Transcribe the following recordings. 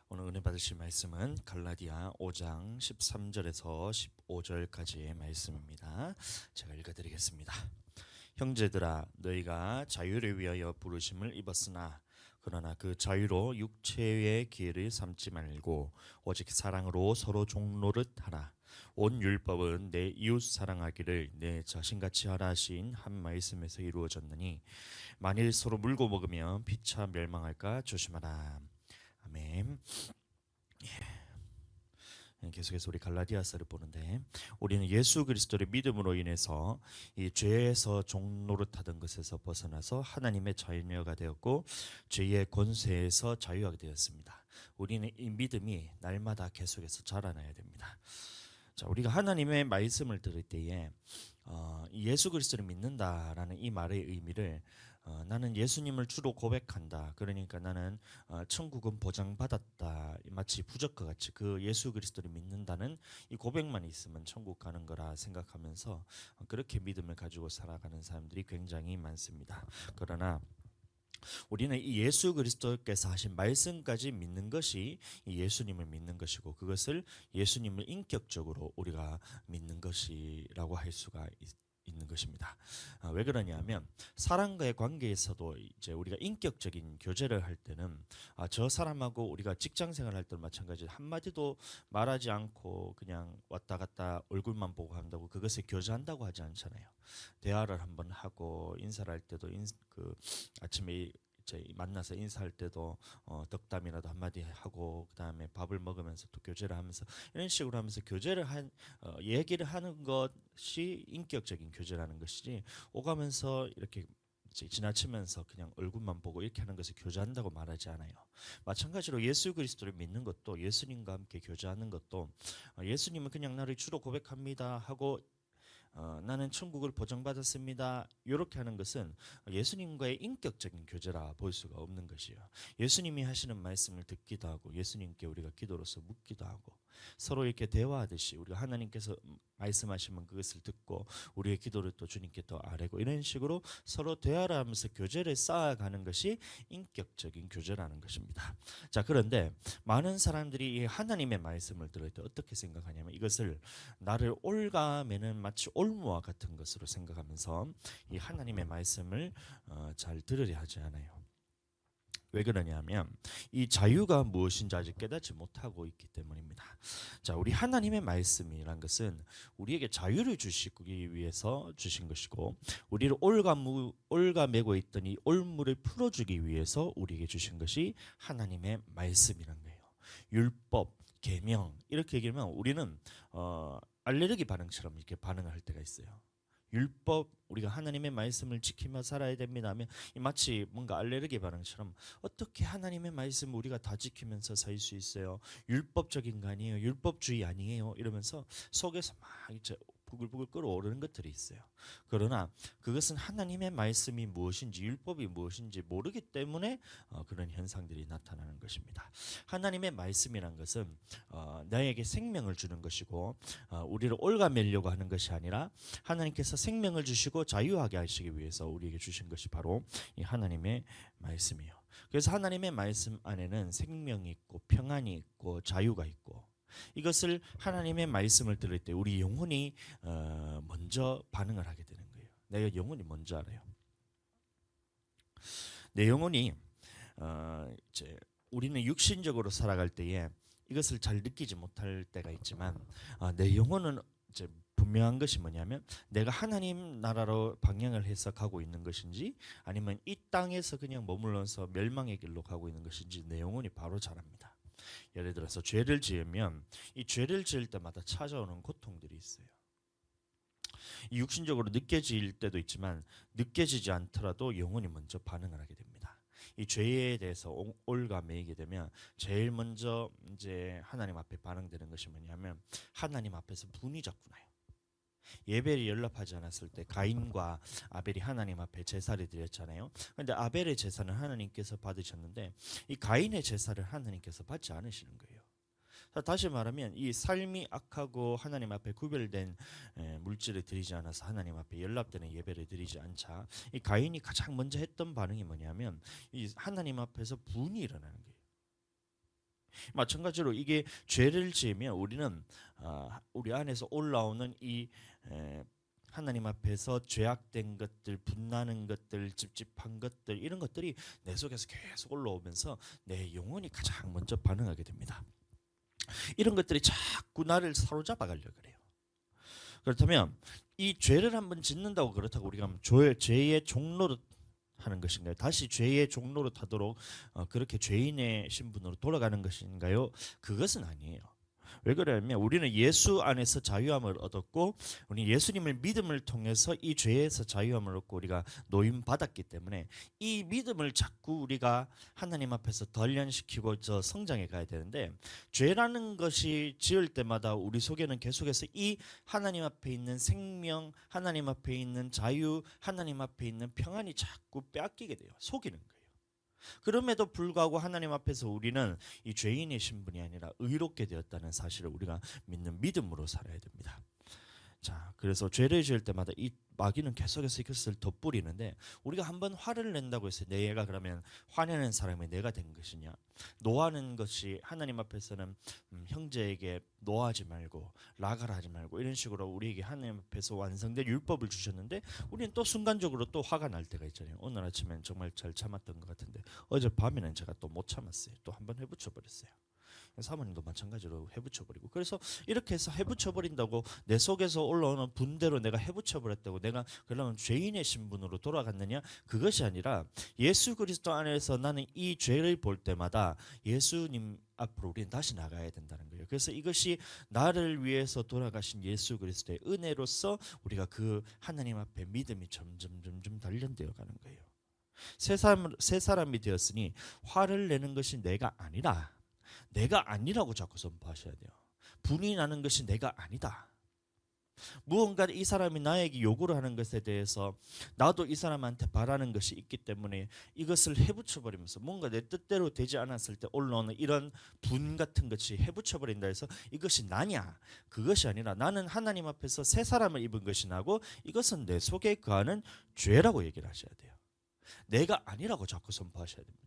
오늘 은혜 받으실 말씀은 갈라디아 5장 13절에서 15절까지의 말씀입니다. 제가 읽어드리겠습니다. 형제들아, 너희가 자유를 위하여 부르심을 입었으나 그러나 그 자유로 육체의 기회를 삼지 말고 오직 사랑으로 서로 종노릇 하라. 온 율법은 내 이웃 사랑하기를 내 자신같이 하라 하신 한 말씀에서 이루어졌느니 만일 서로 물고 먹으면 피차 멸망할까 조심하라. 아멘. 계속해서 우리 갈라디아서를 보는데, 우리는 예수 그리스도의 믿음으로 인해서 이 죄에서 종노릇하던 것에서 벗어나서 하나님의 자녀가 되었고 죄의 권세에서 자유하게 되었습니다. 우리는 이 믿음이 날마다 계속해서 자라나야 됩니다. 자, 우리가 하나님의 말씀을 들을 때에 예수 그리스도를 믿는다라는 이 말의 의미를 나는 예수님을 주로 고백한다. 그러니까 나는 천국은 보장받았다. 마치 부적과 같이 그 예수 그리스도를 믿는다는 이 고백만 있으면 천국 가는 거라 생각하면서 그렇게 믿음을 가지고 살아가는 사람들이 굉장히 많습니다. 그러나 우리는 이 예수 그리스도께서 하신 말씀까지 믿는 것이 이 예수님을 믿는 것이고, 그것을 예수님을 인격적으로 우리가 믿는 것이라고 할 수가 있는 것입니다. 왜 그러냐면 사람과의 관계에서도 이제 우리가 인격적인 교제를 할 때는 저 사람하고 우리가 직장 생활할 때도 마찬가지로 한마디도 말하지 않고 그냥 왔다 갔다 얼굴만 보고 한다고 그것을 교제한다고 하지 않잖아요. 대화를 한번 하고 인사를 할 때도 아침에 이제 만나서 인사할 때도 덕담이라도 한마디 하고, 그다음에 밥을 먹으면서 또 교제를 하면서 이런 식으로 하면서 교제를 얘기를 하는 것이 인격적인 교제라는 것이지, 오가면서 이렇게 이제 지나치면서 그냥 얼굴만 보고 이렇게 하는 것을 교제한다고 말하지 않아요. 마찬가지로 예수 그리스도를 믿는 것도, 예수님과 함께 교제하는 것도, 예수님은 그냥 나를 주로 고백합니다 하고 나는 천국을 보장받았습니다, 이렇게 하는 것은 예수님과의 인격적인 교제라 볼 수가 없는 것이에요. 예수님이 하시는 말씀을 듣기도 하고 예수님께 우리가 기도로서 묻기도 하고 서로 이렇게 대화하듯이 우리가 하나님께서 말씀하시면 그것을 듣고 우리의 기도를 또 주님께 또 아뢰고, 이런 식으로 서로 대화를 하면서 교제를 쌓아가는 것이 인격적인 교제라는 것입니다. 자, 그런데 많은 사람들이 이 하나님의 말씀을 들을 때 어떻게 생각하냐면 이것을 나를 올가매는 마치 올무와 같은 것으로 생각하면서 이 하나님의 말씀을 잘 들으려 하지 않아요. 왜 그러냐면 이 자유가 무엇인지 아직 깨닫지 못하고 있기 때문입니다. 자, 우리 하나님의 말씀이란 것은 우리에게 자유를 주시기 위해서 주신 것이고, 우리를 올가매고 있던 이 올무를 풀어주기 위해서 우리에게 주신 것이 하나님의 말씀이란 거예요. 율법, 계명 이렇게 얘기하면 우리는 알레르기 반응처럼 이렇게 반응을 할 때가 있어요. 율법, 우리가 하나님의 말씀을 지키며 살아야 됩니다 하면 마치 뭔가 알레르기 반응처럼, 어떻게 하나님의 말씀 우리가 다 지키면서 살 수 있어요? 율법적인 거 아니에요? 율법주의 아니에요? 이러면서 속에서 막 이제 부글부글 끓어오르는 것들이 있어요. 그러나 그것은 하나님의 말씀이 무엇인지, 율법이 무엇인지 모르기 때문에 그런 현상들이 나타나는 것입니다. 하나님의 말씀이란 것은 나에게 생명을 주는 것이고, 우리를 올가매려고 하는 것이 아니라 하나님께서 생명을 주시고 자유하게 하시기 위해서 우리에게 주신 것이 바로 이 하나님의 말씀이에요. 그래서 하나님의 말씀 안에는 생명이 있고 평안이 있고 자유가 있고, 이것을 하나님의 말씀을 들을 때 우리 영혼이 먼저 반응을 하게 되는 거예요. 내가 영혼이 뭔지 알아요. 내 영혼이 이제 우리는 육신적으로 살아갈 때에 이것을 잘 느끼지 못할 때가 있지만, 내 영혼은 이제 분명한 것이 뭐냐면 내가 하나님 나라로 방향을 해서 가고 있는 것인지 아니면 이 땅에서 그냥 머물러서 멸망의 길로 가고 있는 것인지 내 영혼이 바로 잘 압니다. 예를 들어서 죄를 지으면 이 죄를 지을 때마다 찾아오는 고통들이 있어요. 이 육신적으로 느껴질 때도 있지만 느껴지지 않더라도 영혼이 먼저 반응을 하게 됩니다. 이 죄에 대해서 올가매이게 되면 제일 먼저 이제 하나님 앞에 반응되는 것이 뭐냐면 하나님 앞에서 분이 자꾸 나요. 예벨이 연락하지 않았을 때 가인과 아벨이 하나님 앞에 제사를 드렸잖아요. 그런데 아벨의 제사는 하나님께서 받으셨는데 이 가인의 제사를 하나님께서 받지 않으시는 거예요. 다시 말하면 이 삶이 악하고 하나님 앞에 구별된 물질을 드리지 않아서 하나님 앞에 연락되는 예배를 드리지 않자 이 가인이 가장 먼저 했던 반응이 뭐냐면 이 하나님 앞에서 분이 일어나는 거예요. 마찬가지로 이게 죄를 지으면 우리는 우리 안에서 올라오는 이 하나님 앞에서 죄악된 것들, 분나는 것들, 찝찝한 것들, 이런 것들이 내 속에서 계속 올라오면서 내 영혼이 가장 먼저 반응하게 됩니다. 이런 것들이 자꾸 나를 사로잡아 가려고 그래요. 그렇다면 이 죄를 한번 짓는다고 그렇다고 우리가 죄의 종로로 하는 것인가요? 다시 죄의 종로로 타도록 그렇게 죄인의 신분으로 돌아가는 것인가요? 그것은 아니에요. 왜 그러냐면 우리는 예수 안에서 자유함을 얻었고, 우리 예수님을 믿음을 통해서 이 죄에서 자유함을 얻고 우리가 노임 받았기 때문에 이 믿음을 자꾸 우리가 하나님 앞에서 단련시키고 성장해 가야 되는데, 죄라는 것이 지을 때마다 우리 속에는 계속해서 이 하나님 앞에 있는 생명, 하나님 앞에 있는 자유, 하나님 앞에 있는 평안이 자꾸 빼앗기게 돼요. 속이는 거예요. 그럼에도 불구하고 하나님 앞에서 우리는 이 죄인의 신분이 아니라 의롭게 되었다는 사실을 우리가 믿는 믿음으로 살아야 됩니다. 자, 그래서 죄를 지을 때마다 이 마귀는 계속해서 이것을 덧뿌리는데, 우리가 한번 화를 낸다고 해서 내가 그러면 화내는 사람이 내가 된 것이냐? 노하는 것이 하나님 앞에서는 형제에게 노하지 말고 라가라 하지 말고 이런 식으로 우리에게 하나님 앞에서 완성된 율법을 주셨는데, 우리는 또 순간적으로 또 화가 날 때가 있잖아요. 오늘 아침엔 정말 잘 참았던 것 같은데 어제 밤에는 제가 또 못 참았어요. 또 한번 해붙여 버렸어요. 사모님도 마찬가지로 해붙여버리고, 그래서 이렇게 해서 해붙여버린다고 내 속에서 올라오는 분대로 내가 해붙여버렸다고 내가 그러면 죄인의 신분으로 돌아갔느냐? 그것이 아니라 예수 그리스도 안에서 나는 이 죄를 볼 때마다 예수님 앞으로 우리는 다시 나가야 된다는 거예요. 그래서 이것이 나를 위해서 돌아가신 예수 그리스도의 은혜로서 우리가 그 하나님 앞에 믿음이 점점 단련되어 가는 거예요. 새 사람이 되었으니 화를 내는 것이 내가 아니라고 자꾸 선포하셔야 돼요. 분이 나는 것이 내가 아니다. 무언가 이 사람이 나에게 요구를 하는 것에 대해서 나도 이 사람한테 바라는 것이 있기 때문에 이것을 해붙여버리면서 뭔가 내 뜻대로 되지 않았을 때 올라오는 이런 분 같은 것이 해붙여버린다 해서 이것이 나냐? 그것이 아니라 나는 하나님 앞에서 새 사람을 입은 것이 나고 이것은 내 속에 거하는 죄라고 얘기를 하셔야 돼요. 내가 아니라고 자꾸 선포하셔야 됩니다.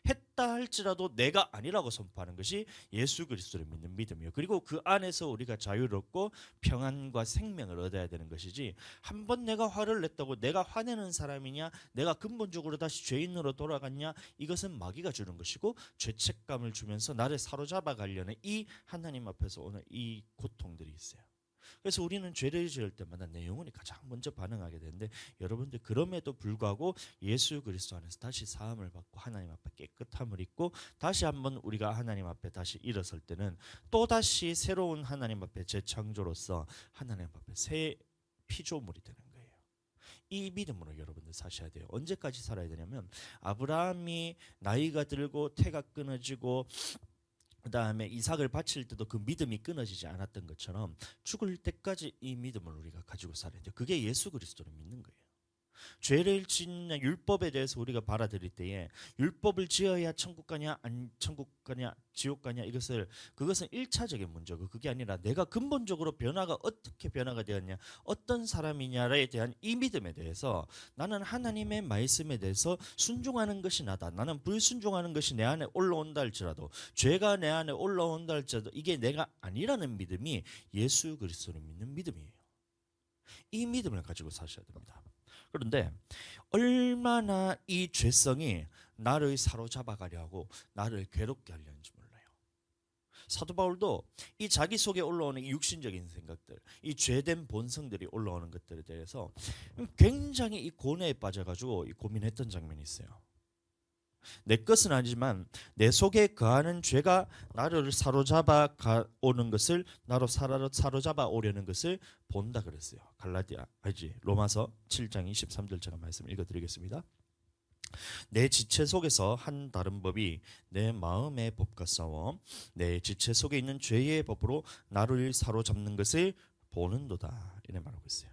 했다 할지라도 내가 아니라고 선포하는 것이 예수 그리스도를 믿는 믿음이에요. 그리고 그 안에서 우리가 자유롭고 평안과 생명을 얻어야 되는 것이지, 한번 내가 화를 냈다고 내가 화내는 사람이냐, 내가 근본적으로 다시 죄인으로 돌아갔냐, 이것은 마귀가 주는 것이고 죄책감을 주면서 나를 사로잡아 가려는 이 하나님 앞에서 오는 이 고통들이 있어요. 그래서 우리는 죄를 지을 때마다 내 영혼이 가장 먼저 반응하게 되는데, 여러분들 그럼에도 불구하고 예수 그리스도 안에서 다시 사함을 받고 하나님 앞에 깨끗함을 입고 다시 한번 우리가 하나님 앞에 다시 일어설 때는 또다시 새로운 하나님 앞에 재창조로서 하나님 앞에 새 피조물이 되는 거예요. 이 믿음으로 여러분들 사셔야 돼요. 언제까지 살아야 되냐면, 아브라함이 나이가 들고 태가 끊어지고 그 다음에 이삭을 바칠 때도 그 믿음이 끊어지지 않았던 것처럼 죽을 때까지 이 믿음을 우리가 가지고 살아야 돼요. 그게 예수 그리스도를 믿는 거예요. 죄를 짓는 율법에 대해서 우리가 받아들일 때에 율법을 지어야 천국 가냐 천국 가냐 지옥 가냐, 그것은 1차적인 문제고, 그게 아니라 내가 근본적으로 변화가 어떻게 변화가 되었냐, 어떤 사람이냐에 대한 이 믿음에 대해서 나는 하나님의 말씀에 대해서 순종하는 것이 나다, 나는 불순종하는 것이 내 안에 올라온다 할지라도, 죄가 내 안에 올라온다 할지라도 이게 내가 아니라는 믿음이 예수 그리스도를 믿는 믿음이에요. 이 믿음을 가지고 사셔야 됩니다. 그런데 얼마나 이 죄성이 나를 사로잡아 가려 하고 나를 괴롭게 하려는지 몰라요. 사도 바울도 이 자기 속에 올라오는 이 육신적인 생각들, 이 죄된 본성들이 올라오는 것들에 대해서 굉장히 이 고뇌에 빠져가지고 고민했던 장면이 있어요. 내 것은 아니지만 내 속에 거하는 죄가 나를 사로잡아 오는 것을, 나로 사로잡아 오려는 것을 본다 그랬어요. 로마서 7장 23절 제가 말씀 읽어드리겠습니다. 내 지체 속에서 한 다른 법이 내 마음의 법과 싸워 내 지체 속에 있는 죄의 법으로 나를 사로잡는 것을 보는도다, 이렇게 말하고 있어요.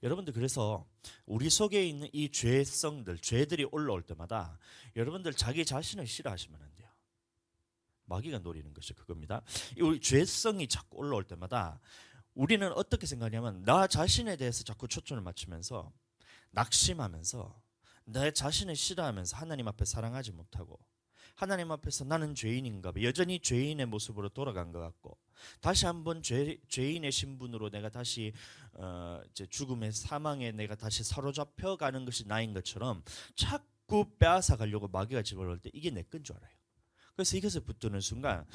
여러분들, 그래서 우리 속에 있는 이 죄성들, 죄들이 올라올 때마다 여러분들 자기 자신을 싫어하시면 안 돼요. 마귀가 노리는 것이 그겁니다. 우리 죄성이 자꾸 올라올 때마다 우리는 어떻게 생각하냐면, 나 자신에 대해서 자꾸 초점을 맞추면서 낙심하면서 내 자신을 싫어하면서 하나님 앞에 사랑하지 못하고 하나님 앞에서 나는 죄인인가 봐. 여전히 죄인의 모습으로 돌아간 것 같고 다시 한번 죄인의 신분으로 내가 다시 이제 죽음의 사망에 내가 다시 사로잡혀 가는 것이 나인 것처럼 자꾸 빼앗아 가려고 마귀가 집어넣을 때 이게 내 건 줄 알아요. 그래서 이것을 붙드는 순간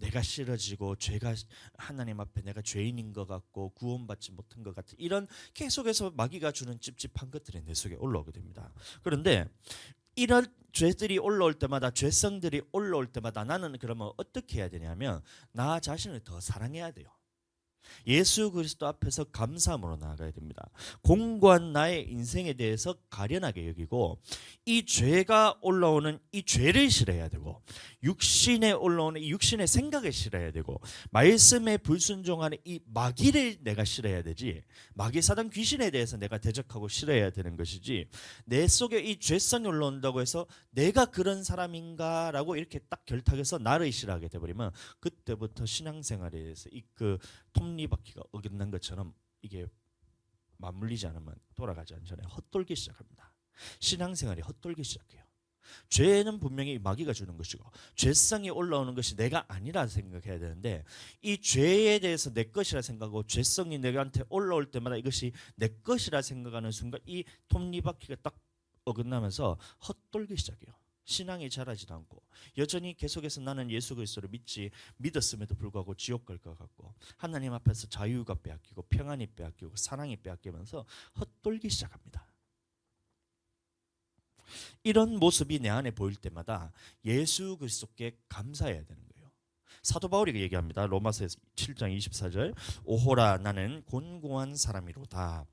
내가 싫어지고 죄가 하나님 앞에 내가 죄인인 것 같고 구원받지 못한 것 같은 이런 계속해서 마귀가 주는 찝찝한 것들이 내 속에 올라오게 됩니다. 그런데 이런 죄들이 올라올 때마다 죄성들이 올라올 때마다 나는 그러면 어떻게 해야 되냐면 나 자신을 더 사랑해야 돼요. 예수 그리스도 앞에서 감사함으로 나아가야 됩니다. 공고한 나의 인생에 대해서 가련하게 여기고 이 죄가 올라오는 이 죄를 싫어해야 되고 육신에 올라오는 이 육신의 생각을 싫어해야 되고 말씀에 불순종하는 이 마귀를 내가 싫어해야 되지 마귀 사단 귀신에 대해서 내가 대적하고 싫어해야 되는 것이지 내 속에 이 죄성이 올라온다고 해서 내가 그런 사람인가라고 이렇게 딱 결탁해서 나를 싫어하게 돼버리면 그때부터 신앙생활에 대해서 그 톱니바퀴가 어긋난 것처럼 이게 맞물리지 않으면 돌아가지 않잖아요. 헛돌기 시작합니다. 신앙생활이 헛돌기 시작해요. 죄는 분명히 마귀가 주는 것이고 죄성이 올라오는 것이 내가 아니라 생각해야 되는데 이 죄에 대해서 내 것이라 생각하고 죄성이 내가한테 올라올 때마다 이것이 내 것이라 생각하는 순간 이 톱니바퀴가 딱 어긋나면서 헛돌기 시작해요. 신앙이 자라지도 않고 여전히 계속해서 나는 예수 그리스도를 믿었음에도 불구하고 지옥 갈 것 같고 하나님 앞에서 자유가 빼앗기고 평안이 빼앗기고 사랑이 빼앗기면서 헛돌기 시작합니다. 이런 모습이 내 안에 보일 때마다 예수 그리스도께 감사해야 되는 거예요. 사도 바울이 얘기합니다. 로마서 7장 24절 오호라 나는 곤고한 사람이로다.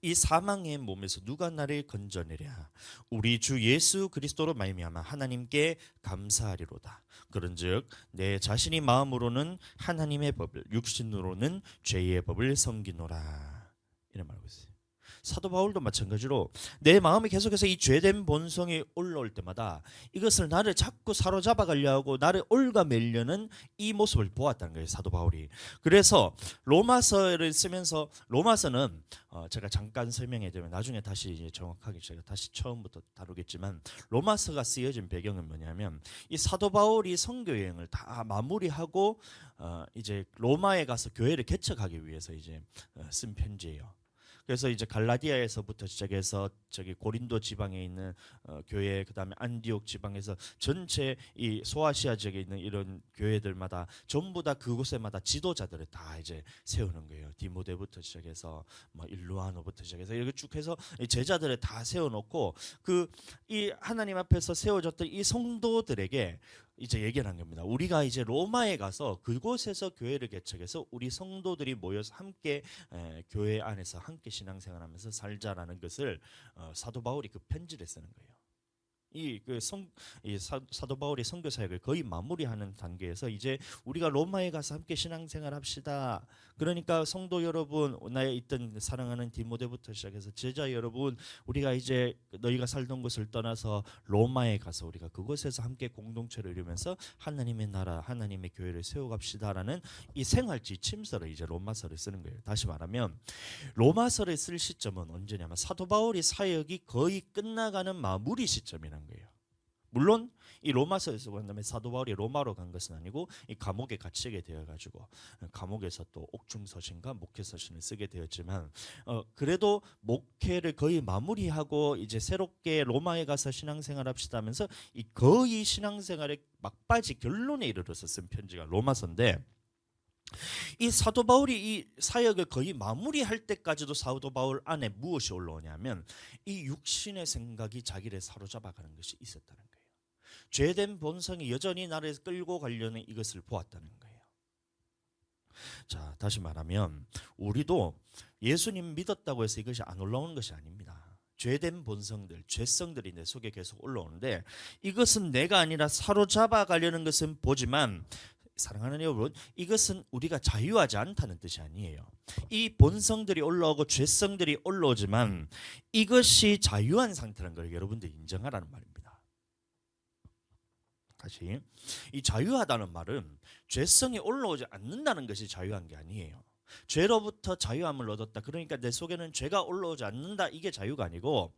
이 사망의 몸에서 누가 나를 건져내랴 우리 주 예수 그리스도로 말미암아 하나님께 감사하리로다. 그런즉 내 자신이 마음으로는 하나님의 법을 육신으로는 죄의 법을 섬기노라 이런 말하고 있어요. 사도 바울도 마찬가지로 내 마음이 계속해서 이 죄된 본성이 올라올 때마다 이것을 나를 자꾸 사로잡아 가려 하고 나를 얽어매려는 이 모습을 보았다는 거예요. 사도 바울이. 그래서 로마서를 쓰면서 로마서는 제가 잠깐 설명해 드리면 나중에 다시 이제 정확하게 제가 다시 처음부터 다루겠지만 로마서가 쓰여진 배경은 뭐냐면 이 사도 바울이 선교 여행을 다 마무리하고 이제 로마에 가서 교회를 개척하기 위해서 이제 쓴 편지예요. 그래서 이제 갈라디아에서부터 시작해서 저기 고린도 지방에 있는 교회, 그다음에 안디옥 지방에서 전체 이 소아시아 지역에 있는 이런 교회들마다 전부 다 그곳에마다 지도자들을 다 이제 세우는 거예요. 디모데부터 시작해서 뭐 일루아노부터 시작해서 이렇게 쭉 해서 제자들을 다 세워놓고 그 이 하나님 앞에서 세워졌던 이 성도들에게 이제 얘기를 한 겁니다. 우리가 이제 로마에 가서 그곳에서 교회를 개척해서 우리 성도들이 모여서 함께 교회 안에서 함께 신앙생활하면서 살자라는 것을 사도 바울이 그 편지를 쓰는 거예요. 사도 바울이 선교 사역을 거의 마무리하는 단계에서 이제 우리가 로마에 가서 함께 신앙생활합시다. 그러니까 성도 여러분, 나에 있던 사랑하는 디모데부터 시작해서 제자 여러분, 우리가 이제 너희가 살던 곳을 떠나서 로마에 가서 우리가 그곳에서 함께 공동체를 이루면서 하나님의 나라, 하나님의 교회를 세워갑시다라는 이 생활 지침서를 이제 로마서를 쓰는 거예요. 다시 말하면 로마서를 쓸 시점은 언제냐면 사도 바울이 사역이 거의 끝나가는 마무리 시점이라는 거예요. 물론 이 로마서에서 본 다음에 사도 바울이 로마로 간 것은 아니고 이 감옥에 갇히게 되어가지고 감옥에서 또 옥중서신과 목회서신을 쓰게 되었지만 그래도 목회를 거의 마무리하고 이제 새롭게 로마에 가서 신앙생활합시다 하면서 이 거의 신앙생활의 막바지 결론에 이르러서 쓴 편지가 로마서인데 이 사도 바울이 이 사역을 거의 마무리할 때까지도 사도 바울 안에 무엇이 올라오냐면 이 육신의 생각이 자기를 사로잡아가는 것이 있었다는 거예요. 죄된 본성이 여전히 나를 끌고 가려는 이것을 보았다는 거예요. 자, 다시 말하면 우리도 예수님 믿었다고 해서 이것이 안 올라오는 것이 아닙니다. 죄된 본성들, 죄성들이 내 속에 계속 올라오는데 이것은 내가 아니라 사로잡아 가려는 것은 보지만 사랑하는 여러분, 이것은 우리가 자유하지 않다는 뜻이 아니에요. 이 본성들이 올라오고 죄성들이 올라오지만 이것이 자유한 상태라는 걸 여러분들 인정하라는 말입니다. 다시, 이 자유하다는 말은 죄성이 올라오지 않는다는 것이 자유한 게 아니에요. 죄로부터 자유함을 얻었다. 그러니까 내 속에는 죄가 올라오지 않는다. 이게 자유가 아니고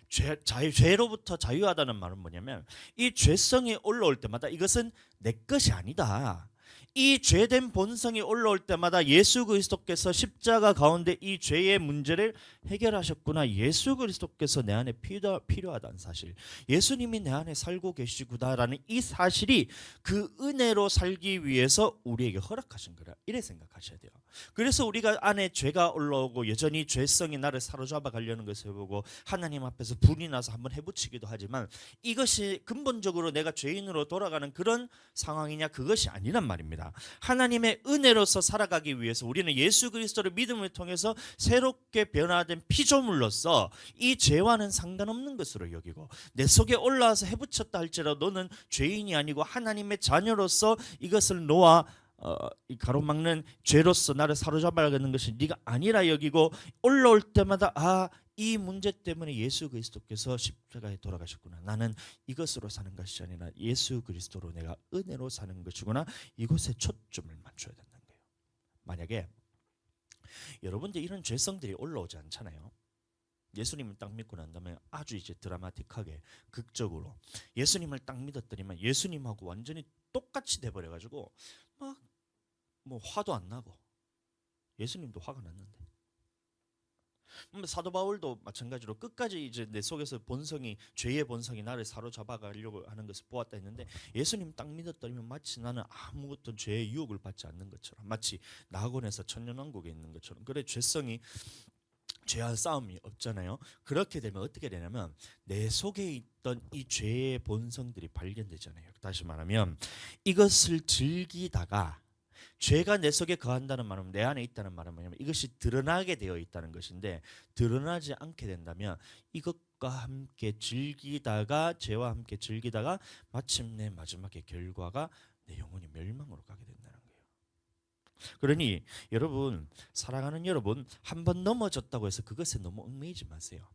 죄로부터 자유하다는 말은 뭐냐면 이 죄성이 올라올 때마다 이것은 내 것이 아니다. 이 죄된 본성이 올라올 때마다 예수 그리스도께서 십자가 가운데 이 죄의 문제를 해결하셨구나. 예수 그리스도께서 내 안에 필요하다는 사실, 예수님이 내 안에 살고 계시구나라는 이 사실이 그 은혜로 살기 위해서 우리에게 허락하신 거라, 이래 생각하셔야 돼요. 그래서 우리가 안에 죄가 올라오고 여전히 죄성이 나를 사로잡아 가려는 것을 보고 하나님 앞에서 불이 나서 한번 해붙이기도 하지만 이것이 근본적으로 내가 죄인으로 돌아가는 그런 상황이냐, 그것이 아니란 말입니다. 하나님의 은혜로서 살아가기 위해서 우리는 예수 그리스도를 믿음을 통해서 새롭게 변화된 피조물로서 이 죄와는 상관없는 것으로 여기고, 내 속에 올라와서 해붙였다 할지라도 너는 죄인이 아니고 하나님의 자녀로서 이것을 놓아 이 가로막는 죄로서 나를 사로잡아가는 것이 네가 아니라 여기고, 올라올 때마다 이 문제 때문에 예수 그리스도께서 십자가에 돌아가셨구나. 나는 이것으로 사는 것이 아니라 예수 그리스도로 내가 은혜로 사는 것이구나. 이곳에 초점을 맞춰야 된다는 거예요. 만약에 여러분들 이런 죄성들이 올라오지 않잖아요. 예수님을 딱 믿고 난 다음에 아주 이제 드라마틱하게 극적으로 예수님을 딱 믿었더니만 예수님하고 완전히 똑같이 돼버려가지고 막 뭐 화도 안 나고, 예수님도 화가 났는데, 사도 바울도 마찬가지로 끝까지 이제 내 속에서 본성이, 죄의 본성이 나를 사로잡아 가려고 하는 것을 보았다 했는데, 예수님 딱 믿었더니만 마치 나는 아무것도 죄의 유혹을 받지 않는 것처럼, 마치 낙원에서 천년왕국에 있는 것처럼. 그래, 죄와 싸움이 없잖아요. 그렇게 되면 어떻게 되냐면 내 속에 있던 이 죄의 본성들이 발견되잖아요. 다시 말하면 이것을 즐기다가, 죄가 내 속에 거한다는 말은, 내 안에 있다는 말은 뭐냐면 이것이 드러나게 되어 있다는 것인데, 드러나지 않게 된다면 이것과 함께 즐기다가, 죄와 함께 즐기다가 마침내 마지막에 결과가 내 영혼이 멸망으로 가게 된다는 거예요. 그러니 여러분, 사랑하는 여러분, 한번 넘어졌다고 해서 그것에 너무 얽매이지 마세요.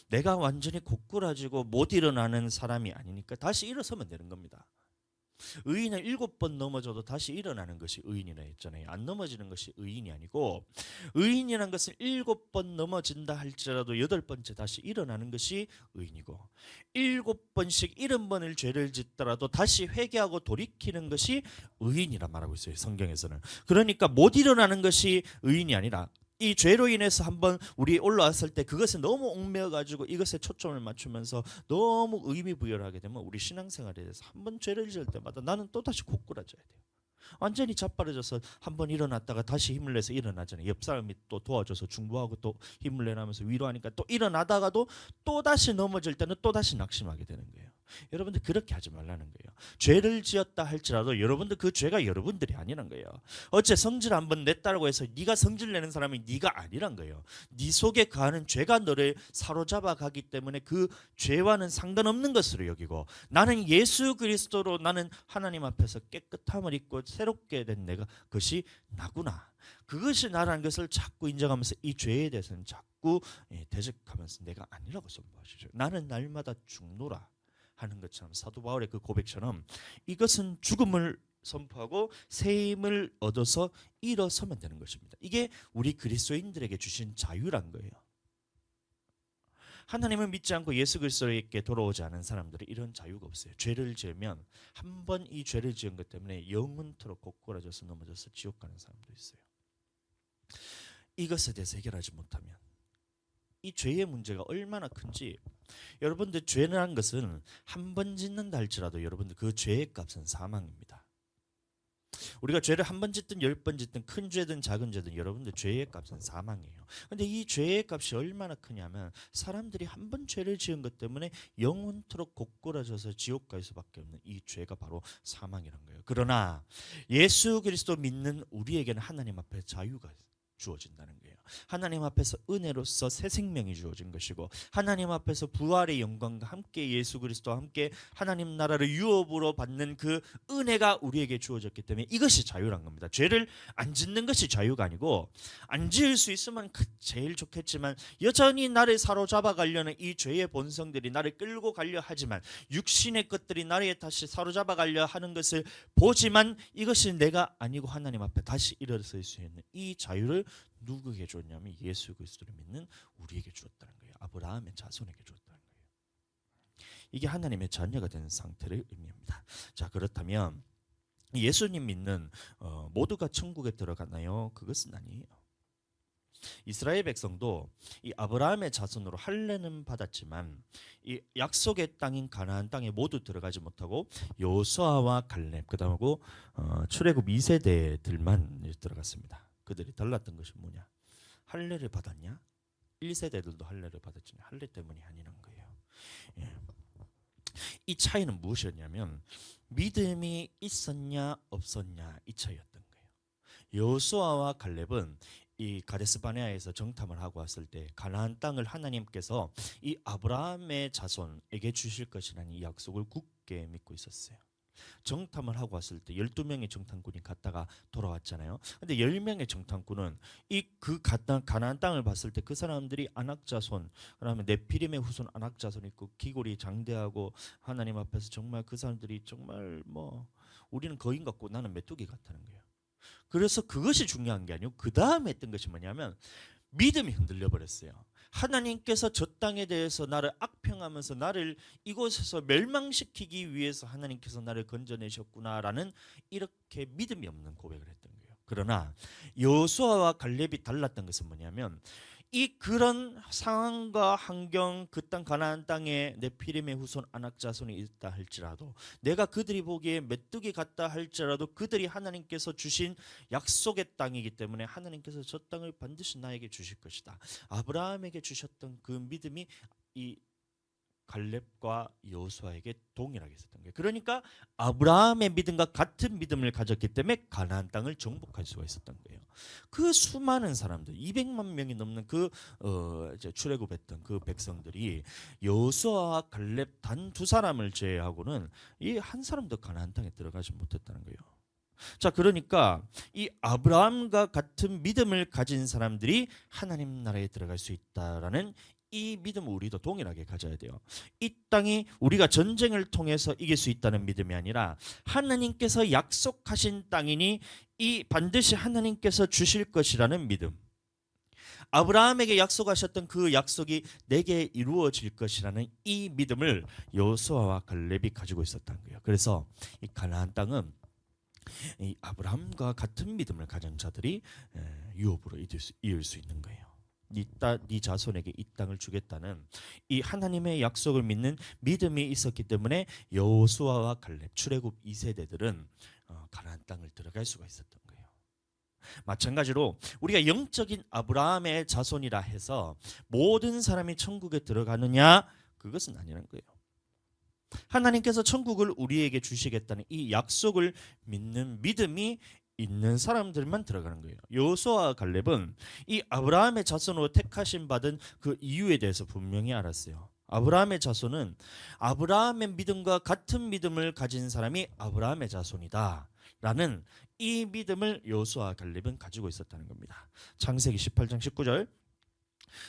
내가 완전히 고꾸라지고 못 일어나는 사람이 아니니까 다시 일어서면 되는 겁니다. 의인은 7번 넘어져도 다시 일어나는 것이 의인이라 했잖아요. 안 넘어지는 것이 의인이 아니고, 의인이란 것은 7번 넘어진다 할지라도 8번째 다시 일어나는 것이 의인이고, 7번씩 70번을 죄를 짓더라도 다시 회개하고 돌이키는 것이 의인이라 말하고 있어요, 성경에서는. 그러니까 못 일어나는 것이 의인이 아니라, 이 죄로 인해서 한번 우리 올라왔을 때 그것에 너무 얽매여 가지고 이것에 초점을 맞추면서 너무 의미 부여를 하게 되면 우리 신앙생활에 대해서 한번 죄를 지을 때마다 나는 또다시 고꾸라져야 돼요. 완전히 자빠져서 한번 일어났다가 다시 힘을 내서 일어나잖아요. 옆 사람이 또 도와줘서 중보하고 또 힘을 내라면서 위로하니까 또 일어나다가도 또다시 넘어질 때는 또다시 낙심하게 되는 거예요. 여러분들 그렇게 하지 말라는 거예요. 죄를 지었다 할지라도 여러분들 그 죄가 여러분들이 아니란 거예요. 어째 성질 한번 냈다고 해서 네가 성질 내는 사람이 네가 아니란 거예요. 네 속에 거하는 죄가 너를 사로잡아 가기 때문에 그 죄와는 상관없는 것으로 여기고, 나는 예수 그리스도로, 나는 하나님 앞에서 깨끗함을 입고 새롭게 된 내가, 그것이 나구나, 그것이 나라는 것을 자꾸 인정하면서 이 죄에 대해서는 자꾸 대적하면서 내가 아니라고 선포하시죠. 나는 날마다 죽노라 하는 것처럼, 사도 바울의 그 고백처럼 이것은 죽음을 선포하고 새 힘을 얻어서 일어서면 되는 것입니다. 이게 우리 그리스도인들에게 주신 자유란 거예요. 하나님을 믿지 않고 예수 그리스도에게 돌아오지 않은 사람들은 이런 자유가 없어요. 죄를 지으면 한 번 이 죄를 지은 것 때문에 영원토록 고꾸라져서 넘어져서 지옥 가는 사람도 있어요. 이것에 대해서 해결하지 못하면 이 죄의 문제가 얼마나 큰지, 여러분들 죄라는 것은 한 번 짓는다 할지라도 여러분들 그 죄의 값은 사망입니다. 우리가 죄를 한 번 짓든 10번 짓든 큰 죄든 작은 죄든 여러분들 죄의 값은 사망이에요. 근데 이 죄의 값이 얼마나 크냐면 사람들이 한 번 죄를 지은 것 때문에 영원토록 고꾸라져서 지옥 갈 수밖에 없는 이 죄가 바로 사망이란 거예요. 그러나 예수 그리스도 믿는 우리에게는 하나님 앞에 자유가 주어진다는 거예요. 하나님 앞에서 은혜로서 새 생명이 주어진 것이고, 하나님 앞에서 부활의 영광과 함께 예수 그리스도와 함께 하나님 나라를 유업으로 받는 그 은혜가 우리에게 주어졌기 때문에 이것이 자유란 겁니다. 죄를 안 짓는 것이 자유가 아니고, 안 지을 수 있으면 제일 좋겠지만 여전히 나를 사로잡아 가려는 이 죄의 본성들이 나를 끌고 가려 하지만, 육신의 것들이 나를 다시 사로잡아 가려 하는 것을 보지만 이것이 내가 아니고 하나님 앞에 다시 일어설 수 있는 이 자유를 누구에게 줬냐면 예수 그리스도를 믿는 우리에게 주었다는 거예요. 아브라함의 자손에게 주었다는 거예요. 이게 하나님의 자녀가 되는 상태를 의미합니다. 자, 그렇다면 예수님 믿는 모두가 천국에 들어가나요? 그것은 아니에요. 이스라엘 백성도 이 아브라함의 자손으로 할례는 받았지만 이 약속의 땅인 가나안 땅에 모두 들어가지 못하고 여호수아와 갈렙 그다음하고 출애굽 2세대들만 들어갔습니다. 그들이 달랐던 것이 뭐냐? 할례를 받았냐? 1세대들도 할례를 받았지 할례 때문이 아니란 거예요. 예. 이 차이는 무엇이었냐면 믿음이 있었냐 없었냐 이 차이였던 거예요. 여호수아와 갈렙은 이 가데스 바네아에서 정탐을 하고 왔을 때 가나안 땅을 하나님께서 이 아브라함의 자손에게 주실 것이라는 이 약속을 굳게 믿고 있었어요. 정탐을 하고 왔을 때 12명의 정탐꾼이 갔다가 돌아왔잖아요. 근데 10명의 정탐꾼은 그 가나안 땅을 봤을 때 그 사람들이 아낙 자손, 그다음에 네피림의 후손 아낙 자손 있고 기골이 장대하고 하나님 앞에서 정말 그 사람들이 정말 뭐 우리는 거인 같고 나는 메뚜기 같다는 거예요. 그래서 그것이 중요한 게 아니고 그 다음에 했던 것이 뭐냐면 믿음이 흔들려 버렸어요. 하나님께서 저 땅에 대해서 나를 악평하면서 나를 이곳에서 멸망시키기 위해서 하나님께서 나를 건져내셨구나라는 이렇게 믿음이 없는 고백을 했던 거예요. 그러나 여호수아와 갈렙이 달랐던 것은 뭐냐면 이 그런 상황과 환경 그 땅 가나안 땅에 네피림의 후손 아낙 자손이 있다 할지라도 내가 그들이 보기에 메뚜기 같다 할지라도 그들이 하나님께서 주신 약속의 땅이기 때문에 하나님께서 저 땅을 반드시 나에게 주실 것이다. 아브라함에게 주셨던 그 믿음이 이 갈렙과 여호수아에게 동일하게 있었던 거예요. 그러니까 아브라함의 믿음과 같은 믿음을 가졌기 때문에 가나안 땅을 정복할 수가 있었던 거예요. 그 수많은 사람들, 200만 명이 넘는 그 출애굽했던 그 백성들이 여호수아와 갈렙 단 두 사람을 제외하고는 이 한 사람도 가나안 땅에 들어가지 못했다는 거예요. 자, 그러니까 이 아브라함과 같은 믿음을 가진 사람들이 하나님 나라에 들어갈 수 있다라는 이 믿음을 우리도 동일하게 가져야 돼요. 이 땅이 우리가 전쟁을 통해서 이길 수 있다는 믿음이 아니라 하나님께서 약속하신 땅이니 이 반드시 하나님께서 주실 것이라는 믿음. 아브라함에게 약속하셨던 그 약속이 내게 이루어질 것이라는 이 믿음을 여호수아와 갈렙이 가지고 있었던 거예요. 그래서 이 가나안 땅은 이 아브라함과 같은 믿음을 가진 자들이 유업으로 이을 수 있는 거예요. 네 자손에게 이 땅을 주겠다는 이 하나님의 약속을 믿는 믿음이 있었기 때문에 여호수아와 갈렙 출애굽 2세대들은 가나안 땅을 들어갈 수가 있었던 거예요. 마찬가지로 우리가 영적인 아브라함의 자손이라 해서 모든 사람이 천국에 들어가느냐? 그것은 아니라는 거예요. 하나님께서 천국을 우리에게 주시겠다는 이 약속을 믿는 믿음이 있는 사람들만 들어가는 거예요. 여호수아와 갈렙은 이 아브라함의 자손으로 택하심 받은 그 이유에 대해서 분명히 알았어요. 아브라함의 자손은 아브라함의 믿음과 같은 믿음을 가진 사람이 아브라함의 자손이다 라는 이 믿음을 여호수아와 갈렙은 가지고 있었다는 겁니다. 창세기 18장 19절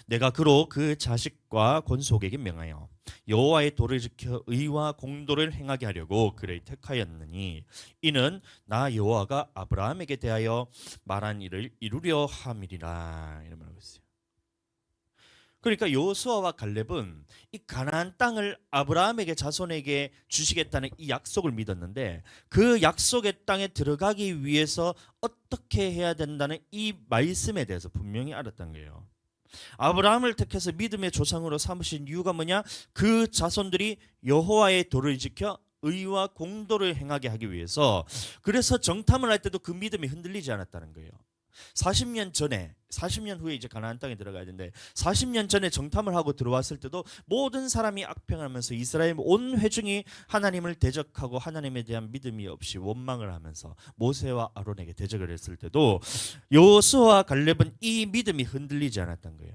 내가 그로 그 자식과 권속에게 명하여 여호와의 도를 지켜 의와 공도를 행하게 하려고 그를 택하였느니 이는 나 여호와가 아브라함에게 대하여 말한 일을 이루려 함이리라 이런 말을 했어요. 그러니까 여호수아와 갈렙은 이 가나안 땅을 아브라함에게 자손에게 주시겠다는 이 약속을 믿었는데 그 약속의 땅에 들어가기 위해서 어떻게 해야 된다는 이 말씀에 대해서 분명히 알았던 거예요. 아브라함을 택해서 믿음의 조상으로 삼으신 이유가 뭐냐? 그 자손들이 여호와의 도를 지켜 의와 공도를 행하게 하기 위해서. 그래서 정탐을 할 때도 그 믿음이 흔들리지 않았다는 거예요. 40년 후에 이제 가나안 땅에 들어가야 되는데 40년 전에 정탐을 하고 들어왔을 때도 모든 사람이 악평하면서 이스라엘 온 회중이 하나님을 대적하고 하나님에 대한 믿음이 없이 원망을 하면서 모세와 아론에게 대적을 했을 때도 여호수아와 갈렙은 이 믿음이 흔들리지 않았던 거예요.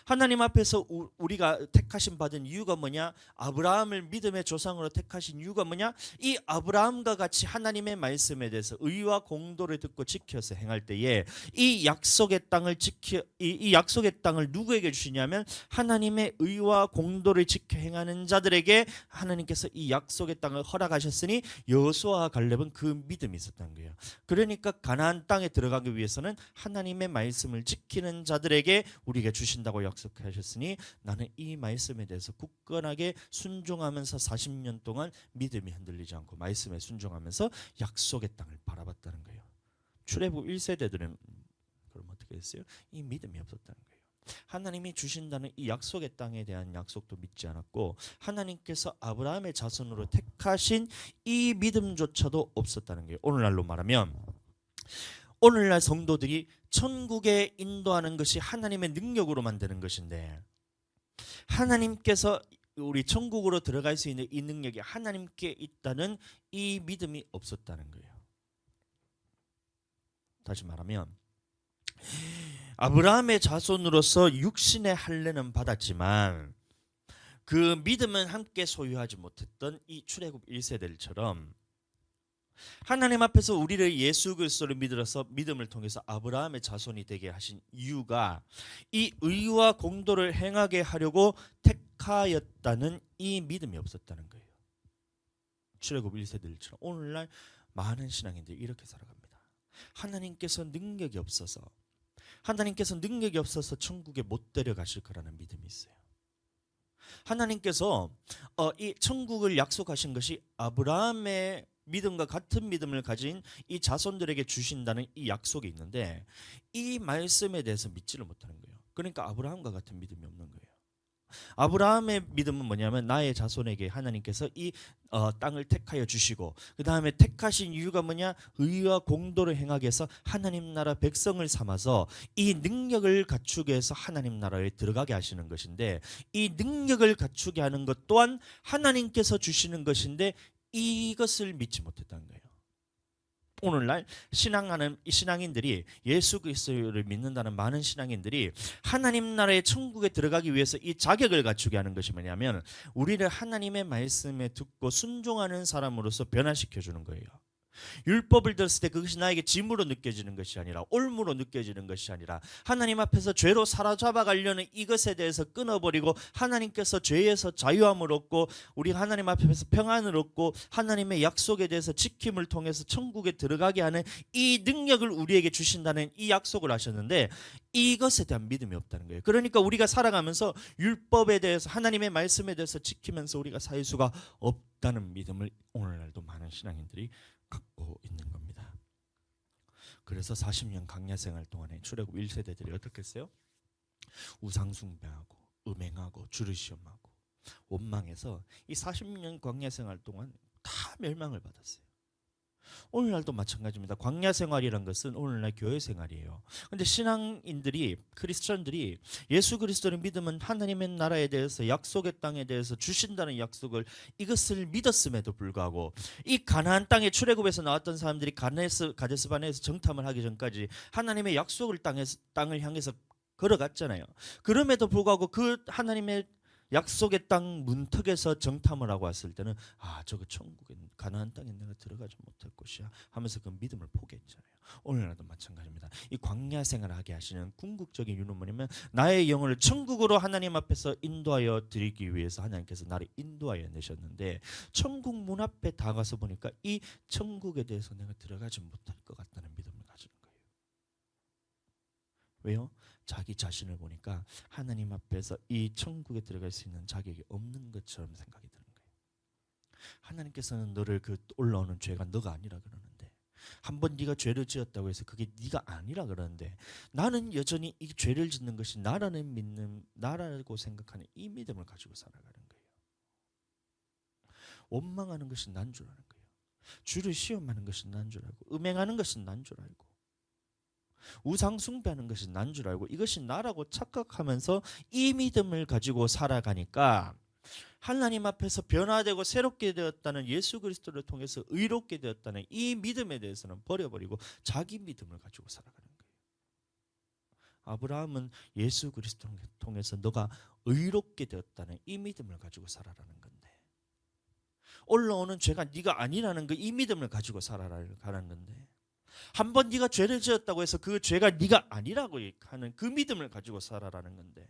하나님 앞에서 우리가 택하심 받은 이유가 뭐냐? 아브라함을 믿음의 조상으로 택하신 이유가 뭐냐? 이 아브라함과 같이 하나님의 말씀에 대해서 의와 공도를 듣고 지켜서 행할 때에 이 약속의 땅을 이 약속의 땅을 누구에게 주시냐면 하나님의 의와 공도를 지켜 행하는 자들에게 하나님께서 이 약속의 땅을 허락하셨으니 여호수아와 갈렙은 그 믿음이 있었던 거예요. 그러니까 가나안 땅에 들어가기 위해서는 하나님의 말씀을 지키는 자들에게 우리가 주신다고 주신다고 약속하셨으니 나는 이 말씀에 대해서 굳건하게 순종하면서 40년 동안 믿음이 흔들리지 않고 말씀에 순종하면서 약속의 땅을 바라봤다는 거예요. 출애굽 1세대들은 그럼 어떻게 했어요? 이 믿음이 없었다는 거예요. 하나님이 주신다는 이 약속의 땅에 대한 약속도 믿지 않았고 하나님께서 아브라함의 자손으로 택하신 이 믿음조차도 없었다는 거예요. 오늘날로 말하면 오늘날 성도들이 천국에 인도하는 것이 하나님의 능력으로 만드는 것인데 하나님께서 우리 천국으로 들어갈 수 있는 이 능력이 하나님께 있다는 이 믿음이 없었다는 거예요. 다시 말하면 아브라함의 자손으로서 육신의 할례는 받았지만 그 믿음은 함께 소유하지 못했던 이 출애굽 1세대들처럼 하나님 앞에서 우리를 예수 그리스도를 믿어서 믿음을 통해서 아브라함의 자손이 되게 하신 이유가 이 의와 공도를 행하게 하려고 택하였다는 이 믿음이 없었다는 거예요. 출애굽 1세대들처럼 오늘날 많은 신앙인들이 이렇게 살아갑니다. 하나님께서 능력이 없어서 천국에 못 데려가실 거라는 믿음이 있어요. 하나님께서 이 천국을 약속하신 것이 아브라함의 믿음과 같은 믿음을 가진 이 자손들에게 주신다는 이 약속이 있는데 이 말씀에 대해서 믿지를 못하는 거예요. 그러니까 아브라함과 같은 믿음이 없는 거예요. 아브라함의 믿음은 뭐냐면 나의 자손에게 하나님께서 이 땅을 택하여 주시고 그 다음에 택하신 이유가 뭐냐? 의와 공도를 행하게 해서 하나님 나라 백성을 삼아서 이 능력을 갖추게 해서 하나님 나라에 들어가게 하시는 것인데 이 능력을 갖추게 하는 것 또한 하나님께서 주시는 것인데 이것을 믿지 못했다는 거예요. 오늘날 신앙하는 신앙인들이 예수 그리스도를 믿는다는 많은 신앙인들이 하나님 나라의 천국에 들어가기 위해서 이 자격을 갖추게 하는 것이 뭐냐면 우리를 하나님의 말씀에 듣고 순종하는 사람으로서 변화시켜 주는 거예요. 율법을 들었을 때 그것이 나에게 짐으로 느껴지는 것이 아니라 올무로 느껴지는 것이 아니라 하나님 앞에서 죄로 사로잡아 가려는 이것에 대해서 끊어버리고 하나님께서 죄에서 자유함을 얻고 우리 하나님 앞에서 평안을 얻고 하나님의 약속에 대해서 지킴을 통해서 천국에 들어가게 하는 이 능력을 우리에게 주신다는 이 약속을 하셨는데 이것에 대한 믿음이 없다는 거예요. 그러니까 우리가 살아가면서 율법에 대해서 하나님의 말씀에 대해서 지키면서 우리가 살 수가 없다는 믿음을 오늘날도 많은 신앙인들이 갖고 있는 겁니다. 그래서 40년 광야 생활 동안에 출애굽 1세대들이 어떻게 했어요? 우상 숭배하고 음행하고 주를 시험하고 원망해서 이 40년 광야 생활 동안 다 멸망을 받았어요. 오늘날도 마찬가지입니다. 광야 생활이란 것은 오늘날 교회 생활이에요. 근데 신앙인들이 크리스천들이 예수 그리스도를 믿으면 하나님의 나라에 대해서 약속의 땅에 대해서 주신다는 약속을 이것을 믿었음에도 불구하고 이 가나안 땅에 출애굽에서 나왔던 사람들이 가데스 바네에서 정탐을 하기 전까지 하나님의 약속을 땅을 향해서 걸어갔잖아요. 그럼에도 불구하고 그 하나님의 약속의 땅 문턱에서 정탐을 하고 왔을 때는 저거 천국에 가나안 땅에 내가 들어가지 못할 것이야 하면서 그 믿음을 포기했잖아요. 오늘날도 마찬가지입니다. 이 광야 생활을 하게 하시는 궁극적인 이유는 뭐냐면 나의 영혼을 천국으로 하나님 앞에서 인도하여 드리기 위해서 하나님께서 나를 인도하여 내셨는데 천국 문 앞에 다가서 보니까 이 천국에 대해서 내가 들어가지 못할 것 같다는 믿음을 가지는 거예요. 왜요? 자기 자신을 보니까 하나님 앞에서 이 천국에 들어갈 수 있는 자격이 없는 것처럼 생각이 드는 거예요. 하나님께서는 너를 그 올라오는 죄가 너가 아니라 그러는데 한번 네가 죄를 지었다고 해서 그게 네가 아니라 그러는데 나는 여전히 이 죄를 짓는 것이 나라고 생각하는 이 믿음을 가지고 살아가는 거예요. 원망하는 것이 난 줄 아는 거예요. 주를 시험하는 것이 난 줄 알고 음행하는 것이 난 줄 알고 우상 숭배하는 것이 난 줄 알고 이것이 나라고 착각하면서 이 믿음을 가지고 살아가니까 하나님 앞에서 변화되고 새롭게 되었다는 예수 그리스도를 통해서 의롭게 되었다는 이 믿음에 대해서는 버려버리고 자기 믿음을 가지고 살아가는 거예요. 아브라함은 예수 그리스도를 통해서 너가 의롭게 되었다는 이 믿음을 가지고 살아라는 건데 올라오는 죄가 네가 아니라는 이 믿음을 가지고 살아라는 건데 한번 네가 죄를 지었다고 해서 그 죄가 네가 아니라고 하는 그 믿음을 가지고 살아라는 건데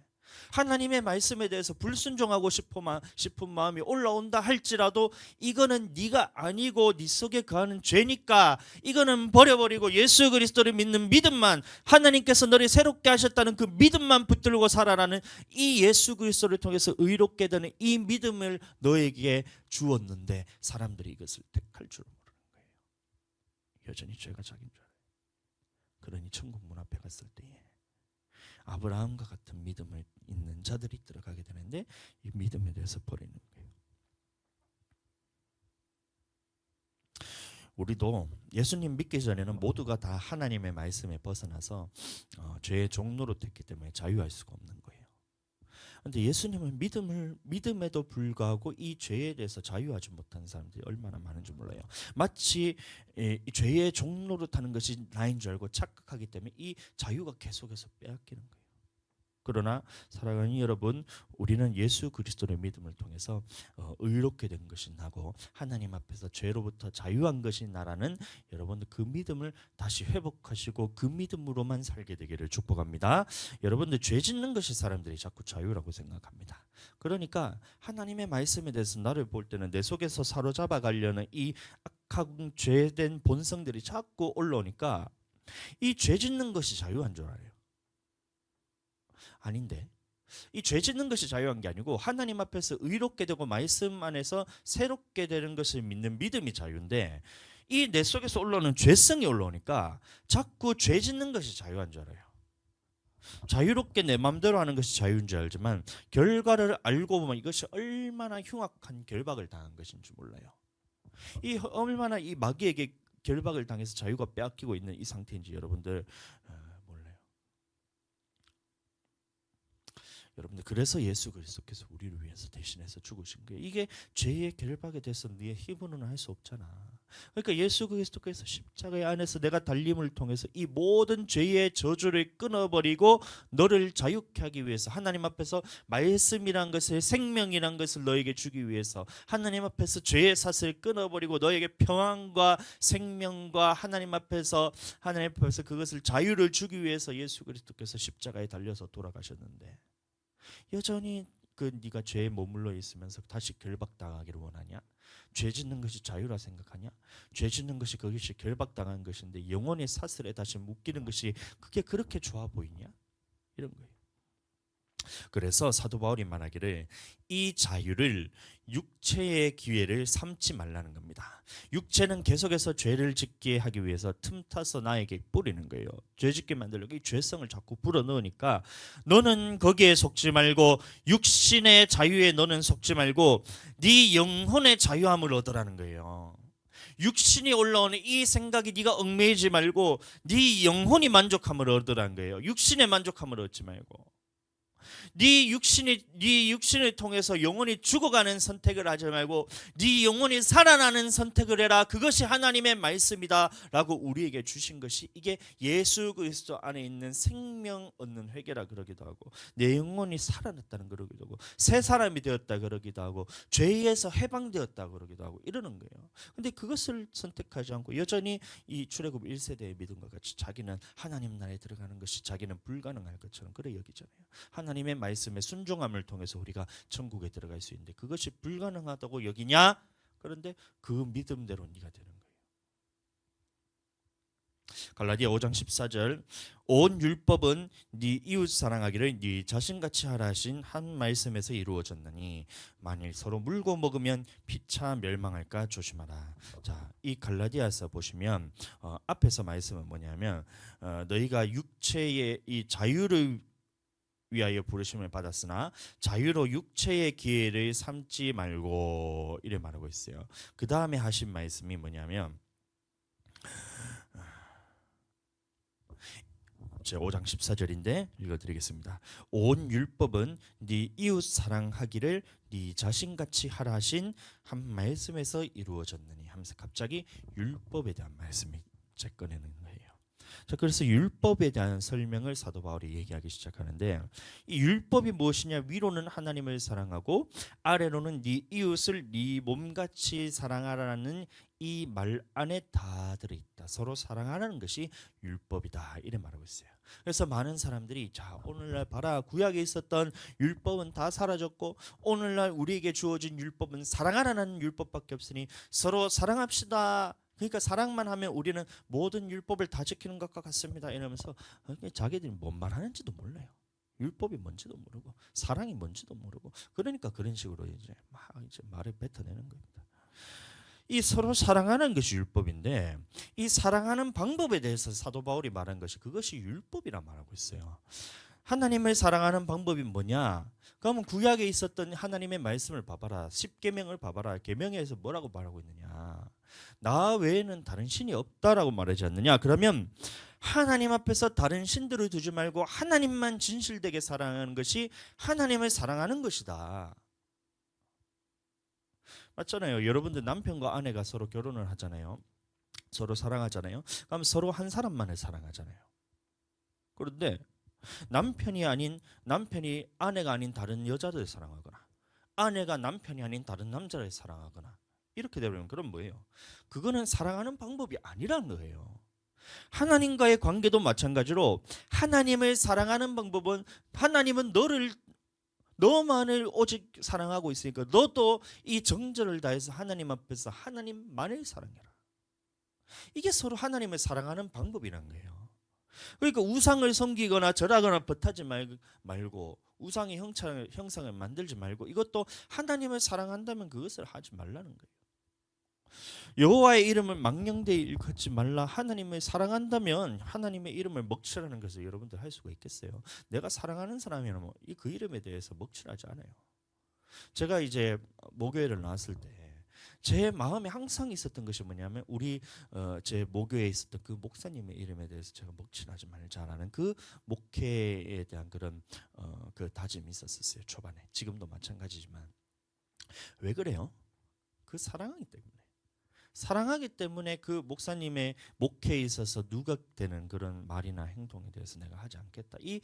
하나님의 말씀에 대해서 불순종하고 싶은 마음이 올라온다 할지라도 이거는 네가 아니고 네 속에 거하는 죄니까 이거는 버려버리고 예수 그리스도를 믿는 믿음만, 하나님께서 너를 새롭게 하셨다는 그 믿음만 붙들고 살아라는 이 예수 그리스도를 통해서 의롭게 되는 이 믿음을 너에게 주었는데 사람들이 이것을 택할 줄 모르는 거예요. 여전히 죄가 자기인 줄 알아요. 그러니 천국 문 앞에 갔을 때에 아브라함과 같은 믿음을 있는 자들이 들어가게 되는데 이 믿음에 대해서 버리는 거예요. 우리도 예수님 믿기 전에는 모두가 다 하나님의 말씀에 벗어나서 죄의 종로로 됐기 때문에 자유할 수가 없는 거예요. 그런데 예수님은 믿음에도 불구하고 이 죄에 대해서 자유하지 못한 사람들이 얼마나 많은 줄 몰라요. 마치 이 죄의 종로로 타는 것이 나인 줄 알고 착각하기 때문에 이 자유가 계속해서 빼앗기는 거예요. 그러나 사랑하는 여러분, 우리는 예수 그리스도의 믿음을 통해서 의롭게 된 것이 나고 하나님 앞에서 죄로부터 자유한 것이 나라는 여러분들 그 믿음을 다시 회복하시고 그 믿음으로만 살게 되기를 축복합니다. 여러분들 죄 짓는 것이 사람들이 자꾸 자유라고 생각합니다. 그러니까 하나님의 말씀에 대해서 나를 볼 때는 내 속에서 사로잡아 가려는 이 악한 죄된 본성들이 자꾸 올라오니까 이 죄 짓는 것이 자유한 줄 알아요. 아닌데 이 죄 짓는 것이 자유한 게 아니고 하나님 앞에서 의롭게 되고 말씀 안에서 새롭게 되는 것을 믿는 믿음이 자유인데 이 내 속에서 올라오는 죄성이 올라오니까 자꾸 죄 짓는 것이 자유한 줄 알아요. 자유롭게 내 마음대로 하는 것이 자유인 줄 알지만 결과를 알고 보면 이것이 얼마나 흉악한 결박을 당한 것인지 몰라요. 이 얼마나 이 마귀에게 결박을 당해서 자유가 빼앗기고 있는 이 상태인지 여러분들 몰라요. 여러분들 그래서 예수 그리스도께서 우리를 위해서 대신해서 죽으신 거예요. 이게 죄의 결박에 대해서 네 힘으로는 할 수 없잖아. 그러니까 예수 그리스도께서 십자가의 안에서 내가 달림을 통해서 이 모든 죄의 저주를 끊어버리고 너를 자유케 하기 위해서 하나님 앞에서 말씀이란 것을, 생명이란 것을 너에게 주기 위해서 하나님 앞에서 죄의 사슬을 끊어버리고 너에게 평안과 생명과 하나님 앞에서 그것을 자유를 주기 위해서 예수 그리스도께서 십자가에 달려서 돌아가셨는데 여전히 네가 죄에 머물러 있으면서 다시 결박당하기를 원하냐? 죄 짓는 것이 자유라 생각하냐? 죄 짓는 것이 그것이 결박당한 것인데 영혼의 사슬에 다시 묶이는 것이 그게 그렇게 좋아 보이냐? 이런 거예요. 그래서 사도 바울이 말하기를 이 자유를 육체의 기회를 삼지 말라는 겁니다. 육체는 계속해서 죄를 짓게 하기 위해서 틈타서 나에게 뿌리는 거예요. 죄 짓게 만들려고 이 죄성을 자꾸 불어넣으니까 너는 거기에 속지 말고 육신의 자유에 너는 속지 말고 네 영혼의 자유함을 얻으라는 거예요. 육신이 올라오는 이 생각이 네가 얽매이지 말고 네 영혼이 만족함을 얻으라는 거예요. 육신의 만족함을 얻지 말고 네 육신을 통해서 영혼이 죽어가는 선택을 하지 말고 네 영혼이 살아나는 선택을 해라. 그것이 하나님의 말씀이다라고 우리에게 주신 것이 이게 예수 그리스도 안에 있는 생명 얻는 회개라 그러기도 하고 내 영혼이 살아났다는 그러기도 하고 새 사람이 되었다 그러기도 하고 죄에서 해방되었다 그러기도 하고 이러는 거예요. 근데 그것을 선택하지 않고 여전히 이 출애굽 1세대의 믿음과 같이 자기는 하나님 나라에 들어가는 것이 자기는 불가능할 것처럼 그래 여기잖아요. 하나님의 말씀에 순종함을 통해서 우리가 천국에 들어갈 수 있는데 그것이 불가능하다고 여기냐? 그런데 그 믿음대로 네가 되는 거예요. 갈라디아 5장 14절 온 율법은 네 이웃 사랑하기를 네 자신같이 하라 하신 한 말씀에서 이루어졌느니 만일 서로 물고 먹으면 피차 멸망할까 조심하라. 자, 이 갈라디아서 보시면 앞에서 말씀은 뭐냐면 너희가 육체의 이 자유를 위하여 부르심을 받았으나 자유로 육체의 기회를 삼지 말고 이래 말하고 있어요. 그 다음에 하신 말씀이 뭐냐면 제 5장 14절인데 읽어드리겠습니다. 온 율법은 네 이웃 사랑하기를 네 자신같이 하라 하신 한 말씀에서 이루어졌느니 하면서 갑자기 율법에 대한 말씀이 꺼내는 거예요. 자, 그래서 율법에 대한 설명을 사도 바울이 얘기하기 시작하는데, 이 율법이 무엇이냐? 위로는 하나님을 사랑하고 아래로는 네 이웃을 네 몸같이 사랑하라는 이 말 안에 다 들어있다. 서로 사랑하라는 것이 율법이다, 이래 말하고 있어요. 그래서 많은 사람들이, 자, 오늘날 봐라, 구약에 있었던 율법은 다 사라졌고 오늘날 우리에게 주어진 율법은 사랑하라는 율법밖에 없으니 서로 사랑합시다. 그러니까 사랑만 하면 우리는 모든 율법을 다 지키는 것과 같습니다, 이러면서 자기들이 뭔 말하는지도 몰라요. 율법이 뭔지도 모르고 사랑이 뭔지도 모르고, 그러니까 그런 식으로 이제 막 이제 말을 뱉어내는 겁니다. 이 서로 사랑하는 것이 율법인데, 이 사랑하는 방법에 대해서 사도 바울이 말한 것이, 그것이 율법이라 말하고 있어요. 하나님을 사랑하는 방법이 뭐냐? 그러면 구약에 있었던 하나님의 말씀을 봐봐라. 십계명을 봐봐라. 계명에서 뭐라고 말하고 있느냐? 나 외에는 다른 신이 없다라고 말하지 않느냐? 그러면 하나님 앞에서 다른 신들을 두지 말고 하나님만 진실되게 사랑하는 것이 하나님을 사랑하는 것이다. 맞잖아요. 여러분들 남편과 아내가 서로 결혼을 하잖아요. 서로 사랑하잖아요. 그럼 서로 한 사람만을 사랑하잖아요. 그런데 남편이 아내가 아닌 다른 여자를 사랑하거나, 아내가 남편이 아닌 다른 남자를 사랑하거나, 이렇게 되면 그건 뭐예요? 그거는 사랑하는 방법이 아니라는 거예요. 하나님과의 관계도 마찬가지로 하나님을 사랑하는 방법은, 하나님은 너만을 오직 사랑하고 있으니까 너도 이 정절을 다해서 하나님 앞에서 하나님만을 사랑해라. 이게 서로 하나님을 사랑하는 방법이란 거예요. 그러니까 우상을 섬기거나 절하거나 벗하지 말고 우상의 형상을 만들지 말고, 이것도 하나님을 사랑한다면 그것을 하지 말라는 거예요. 여호와의 이름을 망령되이 일컫지 말라. 하나님을 사랑한다면 하나님의 이름을 먹칠하는 것을 여러분들 할 수가 있겠어요? 내가 사랑하는 사람이라면 그 이름에 대해서 먹칠하지 않아요. 제가 이제 모교회를 나왔을 때 제 마음에 항상 있었던 것이 뭐냐면, 제 모교에 있었던 그 목사님의 이름에 대해서 제가 먹칠하지 말자라는 그 목회에 대한 그런 그 다짐이 있었어요, 초반에. 지금도 마찬가지지만. 왜 그래요? 그 사랑하기 때문에. 사랑하기 때문에 그 목사님의 목회에 있어서 누각되는 그런 말이나 행동에 대해서 내가 하지 않겠다, 이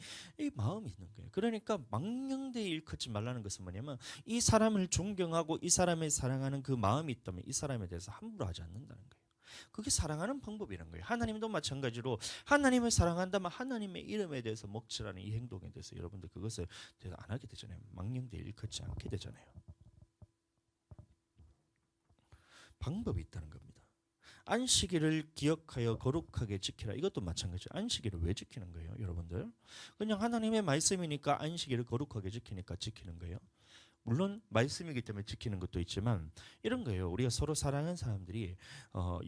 마음이 있는 거예요. 그러니까 망령되이 일컫지 말라는 것은 뭐냐면, 이 사람을 존경하고 이 사람을 사랑하는 그 마음이 있다면 이 사람에 대해서 함부로 하지 않는다는 거예요. 그게 사랑하는 방법이라는 거예요. 하나님도 마찬가지로 하나님을 사랑한다면 하나님의 이름에 대해서 먹칠하는 이 행동에 대해서 여러분들 그것을 안 하게 되잖아요. 망령되이 일컫지 않게 되잖아요. 방법이 있다는 겁니다. 안식일을 기억하여 거룩하게 지키라. 이것도 마찬가지죠. 안식일을 왜 지키는 거예요, 여러분들? 그냥 하나님의 말씀이니까 안식일을 거룩하게 지키니까 지키는 거예요. 물론 말씀이기 때문에 지키는 것도 있지만, 이런 거예요. 우리가 서로 사랑하는 사람들이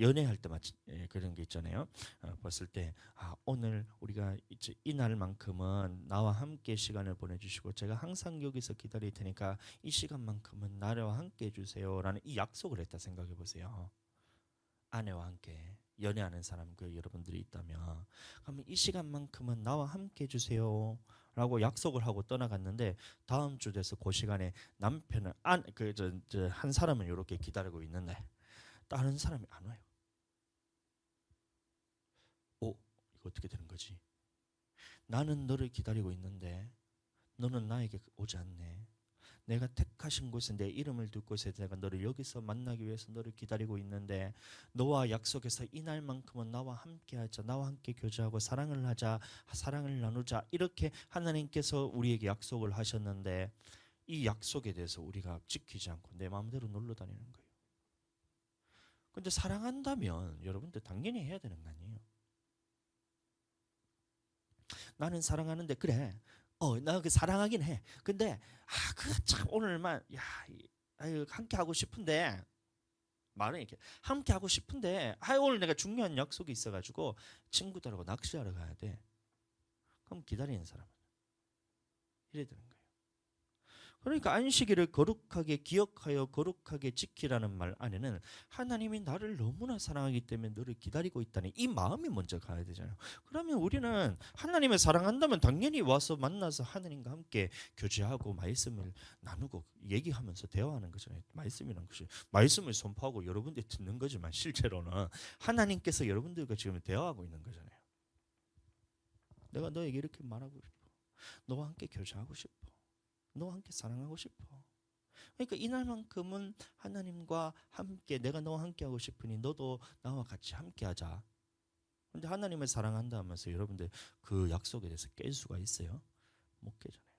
연애할 때 그런 게 있잖아요. 봤을 때, 오늘 우리가 이제 이 날만큼은 나와 함께 시간을 보내주시고 제가 항상 여기서 기다릴 테니까 이 시간만큼은 나와 함께 해주세요라는 이 약속을 했다 생각해 보세요. 아내와 함께 연애하는 사람 여러분들이 있다면, 그러면 이 시간만큼은 나와 함께 해주세요 라고 약속을 하고 떠나갔는데, 다음 주 돼서 그 시간에 남편은 한 사람은 이렇게 기다리고 있는데 다른 사람이 안 와요. 이거 어떻게 되는 거지? 나는 너를 기다리고 있는데 너는 나에게 오지 않네. 내가 택하신 곳에 내 이름을 둘 곳에 내가 너를 여기서 만나기 위해서 너를 기다리고 있는데, 너와 약속해서 이날만큼은 나와 함께 하자, 나와 함께 교제하고 사랑을 하자, 사랑을 나누자, 이렇게 하나님께서 우리에게 약속을 하셨는데 이 약속에 대해서 우리가 지키지 않고 내 마음대로 놀러 다니는 거예요. 근데 사랑한다면 여러분들 당연히 해야 되는 거 아니에요? 나는 사랑하는데, 그래, 나 그 사랑하긴 해. 근데 그 참 오늘만 함께 하고 싶은데, 말은 이렇게 함께 하고 싶은데 오늘 내가 중요한 약속이 있어가지고 친구들하고 낚시하러 가야 돼. 그럼 기다리는 사람은 이래야 되는 거예요. 그러니까 안식일을 거룩하게 기억하여 거룩하게 지키라는 말 안에는 하나님이 나를 너무나 사랑하기 때문에 너를 기다리고 있다는 이 마음이 먼저 가야 되잖아요. 그러면 우리는 하나님을 사랑한다면 당연히 와서 만나서 하나님과 함께 교제하고 말씀을 나누고 얘기하면서 대화하는 거잖아요. 말씀이란 것이, 말씀을 선포하고 여러분들이 듣는 거지만 실제로는 하나님께서 여러분들과 지금 대화하고 있는 거잖아요. 내가 너에게 이렇게 말하고 싶어. 너와 함께 교제하고 싶어. 너와 함께 사랑하고 싶어. 그러니까 이날만큼은 하나님과 함께, 내가 너와 함께 하고 싶으니 너도 나와 같이 함께 하자. 근데 하나님을 사랑한다 하면서 여러분들 그 약속에 대해서 깰 수가 있어요? 못 깨잖아요.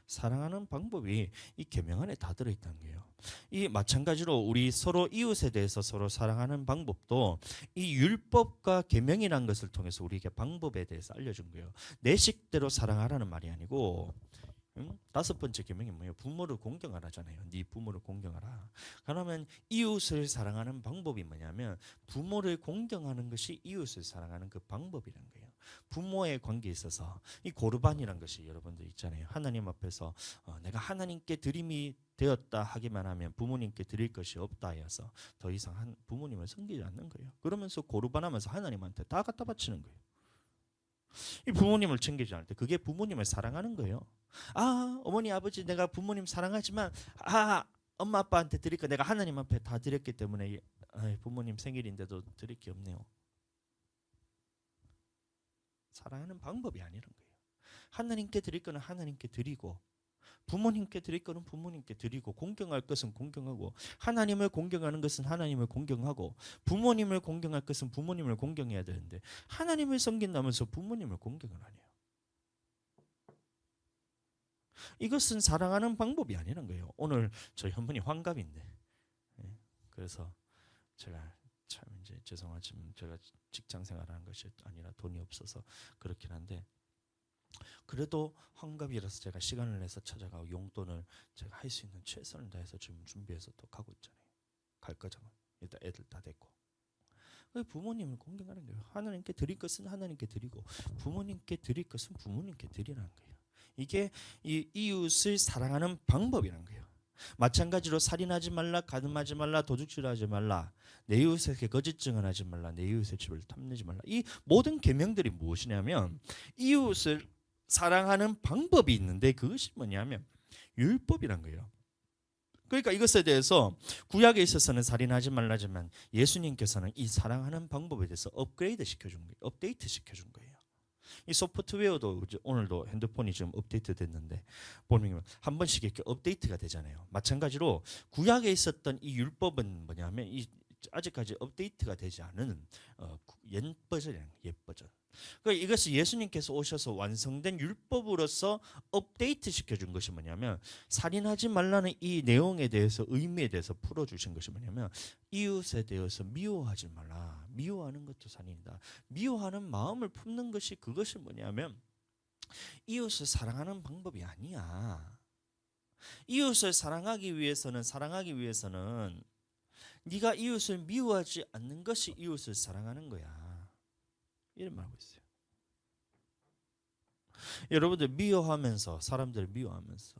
사랑하는 방법이 이 계명 안에 다 들어있다는 거예요. 이 마찬가지로 우리 서로 이웃에 대해서 서로 사랑하는 방법도 이 율법과 계명이라는 것을 통해서 우리에게 방법에 대해서 알려준 거예요. 내 식대로 사랑하라는 말이 아니고, 다섯 번째 계명이 뭐예요? 부모를 공경하라잖아요. 네 부모를 공경하라. 그러면 이웃을 사랑하는 방법이 뭐냐면 부모를 공경하는 것이 이웃을 사랑하는 그 방법이라는 거예요. 부모의 관계에 있어서 이 고르반이라는 것이 여러분들 있잖아요. 하나님 앞에서 내가 하나님께 드림이 되었다 하기만 하면 부모님께 드릴 것이 없다 해서 더 이상 부모님을 섬기지 않는 거예요. 그러면서 고르반하면서 하나님한테 다 갖다 바치는 거예요. 이 부모님을 챙기지 않을 때 그게 부모님을 사랑하는 거예요. 아, 어머니 아버지 내가 부모님 사랑하지만 엄마 아빠한테 드릴 거 내가 하나님 앞에 다 드렸기 때문에 부모님 생일인데도 드릴 게 없네요. 사랑하는 방법이 아니란 거예요. 하나님께 드릴 거는 하나님께 드리고, 부모님께 드릴 거는 부모님께 드리고, 공경할 것은 공경하고, 하나님을 공경하는 것은 하나님을 공경하고, 부모님을 공경할 것은 부모님을 공경해야 되는데 하나님을 섬긴다면서 부모님을 공경을 안 해요. 이것은 사랑하는 방법이 아니란 거예요. 오늘 저희 어머니 환갑인데, 그래서 제가 참 이제 죄송하지만 제가 직장 생활하는 것이 아니라 돈이 없어서 그렇긴 한데, 그래도 환갑이라서 제가 시간을 내서 찾아가고 용돈을 제가 할 수 있는 최선을 다해서 지금 준비해서 또 가고 있잖아요. 갈 거잖아. 일단 애들 다 됐고. 부모님을 공경하는 거예요. 하나님께 드릴 것은 하나님께 드리고 부모님께 드릴 것은 부모님께 드리라는 거예요. 이게 이 이웃을 사랑하는 방법이라는 거예요. 마찬가지로 살인하지 말라, 가늠하지 말라, 도둑질하지 말라, 내 이웃에게 거짓 증언하지 말라, 내 이웃의 집을 탐내지 말라. 이 모든 계명들이 무엇이냐면 이웃을 사랑하는 방법이 있는데 그것이 뭐냐면 율법이란 거예요. 그러니까 이것에 대해서 구약에 있어서는 살인하지 말라지만 예수님께서는 이 사랑하는 방법에 대해서 업그레이드 시켜준 거예요. 업데이트 시켜준 거예요. 이 소프트웨어도 오늘도 핸드폰이 지금 업데이트 됐는데 보면 한 번씩 이렇게 업데이트가 되잖아요. 마찬가지로 구약에 있었던 이 율법은 뭐냐면 이 아직까지 업데이트가 되지 않은 옛 버전이에요. 옛 버전. 그러니까 이것이 예수님께서 오셔서 완성된 율법으로서 업데이트 시켜준 것이 뭐냐면 살인하지 말라는 이 내용에 대해서 의미에 대해서 풀어주신 것이 뭐냐면 이웃에 대해서 미워하지 말라. 미워하는 것도 살인이다. 미워하는 마음을 품는 것이 그것이 뭐냐면 이웃을 사랑하는 방법이 아니야. 이웃을 사랑하기 위해서는 네가 이웃을 미워하지 않는 것이 이웃을 사랑하는 거야. 이런 말하고 있어요. 여러분들 미워하면서 사람들을 미워하면서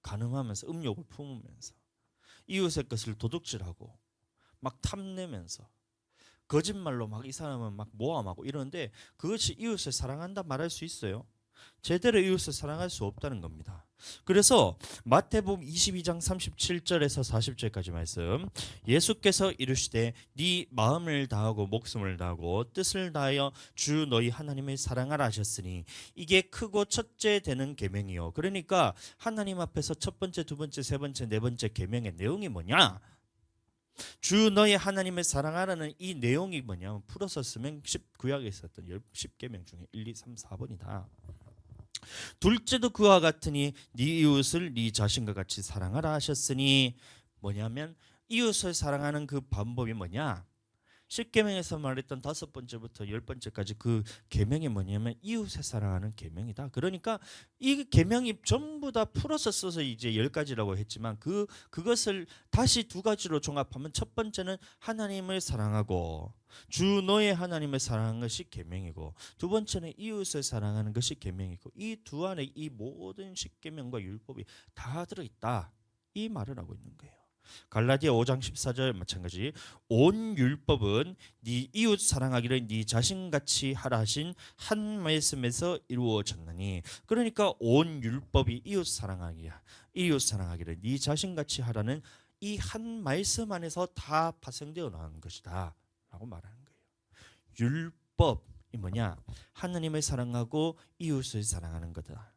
간음하면서 음욕을 품으면서 이웃의 것을 도둑질하고 막 탐내면서 거짓말로 막 이 사람은 막 모함하고 이러는데 그것이 이웃을 사랑한다 말할 수 있어요? 제대로 이웃을 사랑할 수 없다는 겁니다. 그래서 마태복음 22장 37절에서 40절까지 말씀, 예수께서 이르시되 네 마음을 다하고 목숨을 다하고 뜻을 다하여 주 너희 하나님을 사랑하라 하셨으니 이게 크고 첫째 되는 계명이요. 그러니까 하나님 앞에서 첫 번째, 두 번째, 세 번째, 네 번째 계명의 내용이 뭐냐? 주 너희 하나님을 사랑하라는 이 내용이 뭐냐면 풀어서 쓰면 구약에 있었던 10계명 중에 1, 2, 3, 4번이다. 둘째도 그와 같으니 네 이웃을 네 자신과 같이 사랑하라 하셨으니 뭐냐면 이웃을 사랑하는 그 방법이 뭐냐? 10계명에서 말했던 5번째부터 10번째까지 그 계명이 뭐냐면 이웃을 사랑하는 계명이다. 그러니까 이 계명이 전부 다 풀어서 써서 이제 10가지라고 했지만 그것을 다시 2가지로 종합하면 첫 번째는 하나님을 사랑하고 주 너의 하나님을 사랑하는 것이 계명이고 두 번째는 이웃을 사랑하는 것이 계명이고 이 두 안에 이 모든 10계명과 율법이 다 들어있다. 이 말을 하고 있는 거예요. 갈라디아 5장 14절 마찬가지 온 율법은 네 이웃 사랑하기를 네 자신같이 하라 하신 한 말씀에서 이루어졌나니 그러니까 온 율법이 이웃 사랑하기를 네 자신같이 하라는 이 한 말씀 안에서 다 파생되어 나오는 것이다 라고 말하는 거예요. 율법 이 뭐냐? 하나님을 사랑하고 이웃을 사랑하는 거다.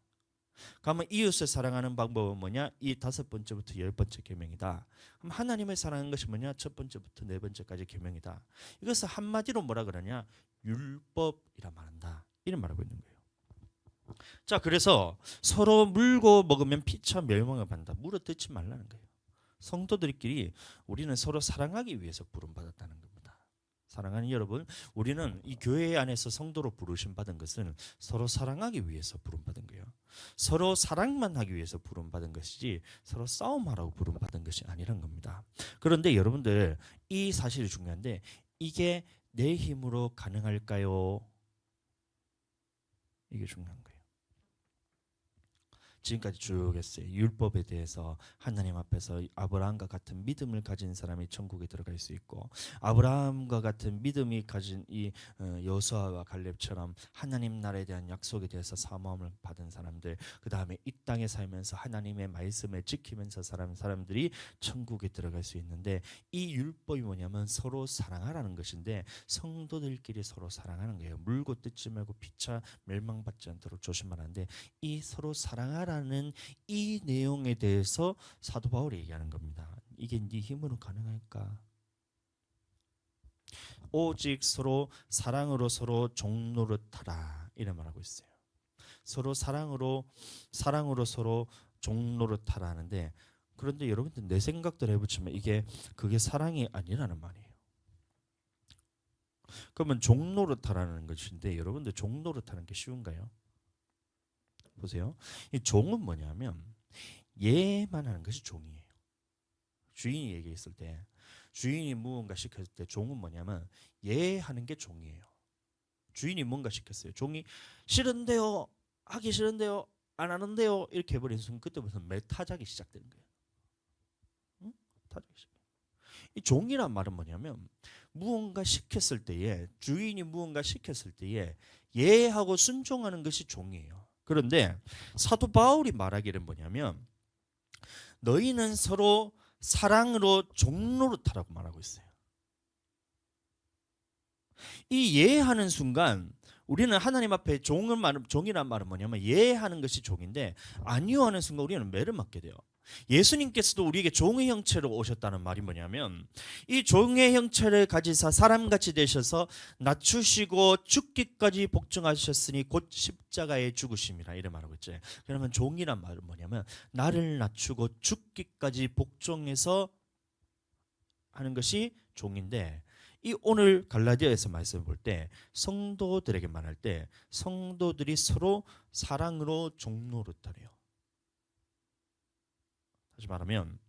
그러면 이웃을 사랑하는 방법은 뭐냐? 이 5번째부터 10번째 계명이다. 그럼 하나님을 사랑하는 것이 뭐냐? 첫 번째부터 4번째까지 계명이다. 이것을 한마디로 뭐라 그러냐? 율법이라 말한다. 이런 말하고 있는 거예요. 자, 그래서 서로 물고 먹으면 피차 멸망을 받는다. 물어 뜯지 말라는 거예요. 성도들끼리 우리는 서로 사랑하기 위해서 부름받았다는 겁니다. 사랑하는 여러분, 우리는 이 교회 안에서 성도로 부르심 받은 것은 서로 사랑하기 위해서 부름받은 거예요. 서로 사랑만 하기 위해서 부름받은 것이지 서로 싸움하라고 부름받은 것이 아니란 겁니다. 그런데 여러분들, 이 사실이 중요한데, 이게 내 힘으로 가능할까요? 이게 중요한 거예요. 지금까지 쭉 했어요. 율법에 대해서 하나님 앞에서 아브라함과 같은 믿음을 가진 사람이 천국에 들어갈 수 있고, 아브라함과 같은 믿음이 가진 이 여호수아와 갈렙처럼 하나님 나라에 대한 약속에 대해서 사모함을 받은 사람들, 그 다음에 이 땅에 살면서 하나님의 말씀을 지키면서 사람들이 천국에 들어갈 수 있는데, 이 율법이 뭐냐면 서로 사랑하라는 것인데, 성도들끼리 서로 사랑하는 거예요. 물고 뜯지 말고 피차 멸망받지 않도록 조심하라는데, 이 서로 사랑하라는 이 내용에 대해서 사도 바울이 얘기하는 겁니다. 이게 네 힘으로 가능할까? 오직 서로 사랑으로 서로 종노릇하라, 이런 말하고 있어요. 서로 사랑으로 서로 종노릇하라 하는데, 그런데 여러분들 내 생각대로 해보시면 그게 사랑이 아니라는 말이에요. 그러면 종노릇하라는 것인데, 여러분들 종노릇하는 게 쉬운가요? 보세요. 이 종은 뭐냐면 예만 하는 것이 종이에요. 주인이 얘기했을 때, 주인이 무언가 시켰을 때 종은 뭐냐면 예하는 게 종이에요. 주인이 뭔가 시켰어요. 종이 싫은데요, 하기 싫은데요, 안 하는데요, 이렇게 해버린 순간 그때부터 매타작이 시작되는 거예요. 응? 타작이 시작. 이 종이란 말은 뭐냐면 무언가 시켰을 때에, 주인이 무언가 시켰을 때에 예하고 순종하는 것이 종이에요. 그런데 사도 바울이 말하기는 뭐냐면 너희는 서로 사랑으로 종노릇하라고 말하고 있어요. 이 예하는 순간 우리는 하나님 앞에 종이란 말은 뭐냐면 예하는 것이 종인데, 아니요 하는 순간 우리는 매를 맞게 돼요. 예수님께서도 우리에게 종의 형체로 오셨다는 말이 뭐냐면, 이 종의 형체를 가지사 사람같이 되셔서 낮추시고 죽기까지 복종하셨으니 곧 십자가에 죽으심이라, 이래 말하고 있죠. 그러면 종이란 말은 뭐냐면 나를 낮추고 죽기까지 복종해서 하는 것이 종인데, 이 오늘 갈라디아에서 말씀을 볼 때 성도들에게 말할 때 성도들이 서로 사랑으로 종노릇하래요. 다시 말하면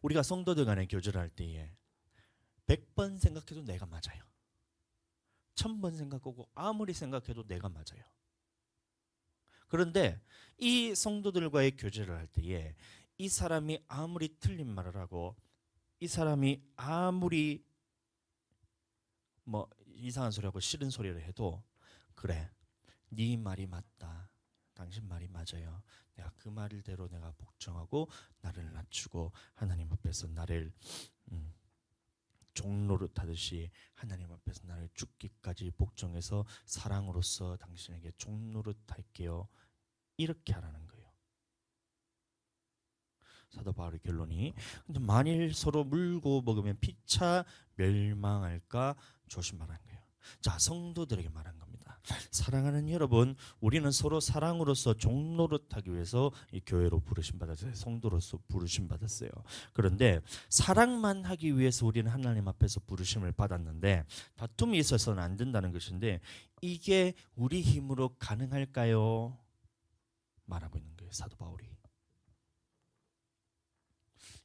우리가 성도들 간에 교제를 할 때에 100번 생각해도 내가 맞아요. 1000번 생각하고 아무리 생각해도 내가 맞아요. 그런데 이 성도들과의 교제를 할 때에 이 사람이 아무리 틀린 말을 하고, 이 사람이 아무리 뭐 이상한 소리하고 싫은 소리를 해도, 그래, 네 말이 맞다, 당신 말이 맞아요, 내가 그 말대로 내가 복종하고 나를 낮추고 하나님 앞에서 나를 종노릇하듯이 하나님 앞에서 나를 죽기까지 복종해서 사랑으로서 당신에게 종노릇할게요, 이렇게 하라는 거예요. 사도 바울의 결론이, 근데 만일 서로 물고 먹으면 피차 멸망할까 조심하라는 거예요. 자, 성도들에게 말한 겁니다. 사랑하는 여러분, 우리는 서로 사랑으로서 종노릇하기 위해서 이 교회로 부르심 받았어요. 성도로서 부르심 받았어요. 그런데 사랑만 하기 위해서 우리는 하나님 앞에서 부르심을 받았는데 다툼이 있어서는 안 된다는 것인데, 이게 우리 힘으로 가능할까요? 말하고 있는 거예요, 사도 바울이.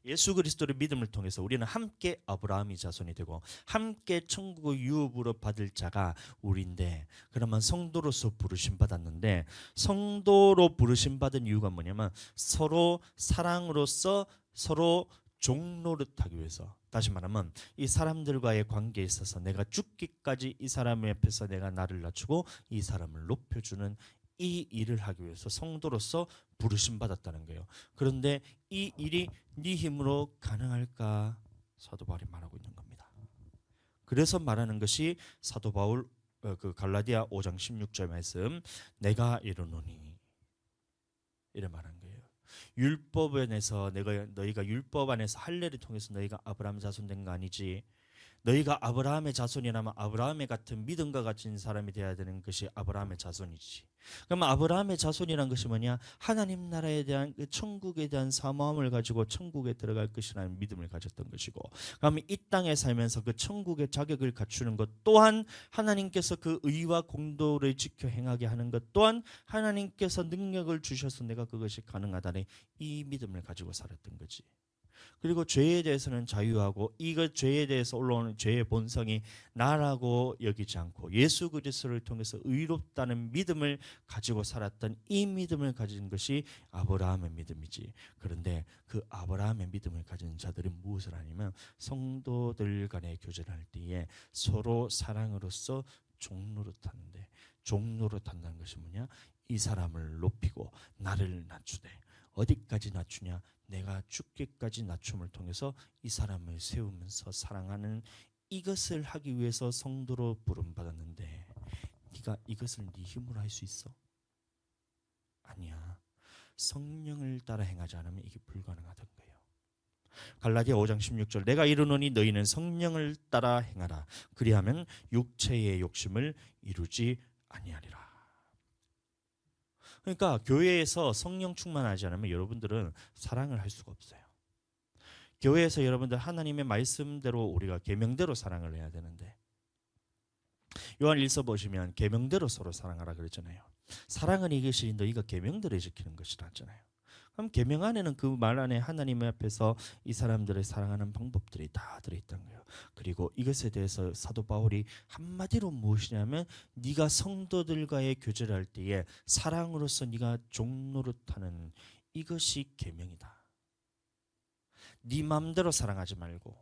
예수 그리스도를 믿음을 통해서 우리는 함께 아브라함의 자손이 되고 함께 천국의 유업으로 받을 자가 우리인데, 그러면 성도로서 부르심 받았는데, 성도로 부르심 받은 이유가 뭐냐면 서로 사랑으로서 서로 종노릇하기 위해서. 다시 말하면 이 사람들과의 관계에 있어서 내가 죽기까지 이 사람 앞에서 내가 나를 낮추고 이 사람을 높여주는 이 일을 하기 위해서 성도로서 부르심 받았다는 거예요. 그런데 이 일이 네 힘으로 가능할까? 사도 바울이 말하고 있는 겁니다. 그래서 말하는 것이 사도 바울 그 갈라디아 5장 16절 말씀, 내가 이르노니 이래 말한 거예요. 율법 안에서 너희가 율법 안에서 할례를 통해서 너희가 아브라함 자손 된 거 아니지. 너희가 아브라함의 자손이라면 아브라함의 같은 믿음과 같은 사람이 되어야 되는 것이 아브라함의 자손이지. 그럼 아브라함의 자손이란 것이 뭐냐? 하나님 나라에 대한 그 천국에 대한 사모함을 가지고 천국에 들어갈 것이라는 믿음을 가졌던 것이고, 그러면 이 땅에 살면서 그 천국의 자격을 갖추는 것 또한 하나님께서 그 의와 공도를 지켜 행하게 하는 것 또한 하나님께서 능력을 주셔서 내가 그것이 가능하다는 이 믿음을 가지고 살았던 거지. 그리고 죄에 대해서는 자유하고 이것 죄에 대해서 올라오는 죄의 본성이 나라고 여기지 않고 예수 그리스도를 통해서 의롭다는 믿음을 가지고 살았던 이 믿음을 가진 것이 아브라함의 믿음이지. 그런데 그 아브라함의 믿음을 가진 자들은 무엇을 하냐면 성도들 간의 교제를 할 때에 서로 사랑으로서 종노릇하는데, 종노릇한다는 것이 뭐냐? 이 사람을 높이고 나를 낮추되. 어디까지 낮추냐? 내가 죽기까지 낮춤을 통해서 이 사람을 세우면서 사랑하는 이것을 하기 위해서 성도로 부름받았는데, 네가 이것을 네 힘으로 할 수 있어? 아니야. 성령을 따라 행하지 않으면 이게 불가능하던 거예요. 갈라디아 5장 16절, 내가 이르노니 너희는 성령을 따라 행하라. 그리하면 육체의 욕심을 이루지 아니하리라. 그러니까 교회에서 성령 충만하지 않으면 여러분들은 사랑을 할 수가 없어요. 교회에서 여러분들 하나님의 말씀대로 우리가 계명대로 사랑을 해야 되는데, 요한 1서 보시면 계명대로 서로 사랑하라 그랬잖아요. 사랑은 이것이 너희가 계명대로 지키는 것이라 했잖아요. 그럼 계명 안에는, 그 말 안에 하나님 앞에서 이 사람들을 사랑하는 방법들이 다 들어있다는 거예요. 그리고 이것에 대해서 사도 바울이 한마디로 무엇이냐면, 네가 성도들과의 교제를 할 때에 사랑으로서 네가 종노릇하는 이것이 계명이다. 네 마음대로 사랑하지 말고,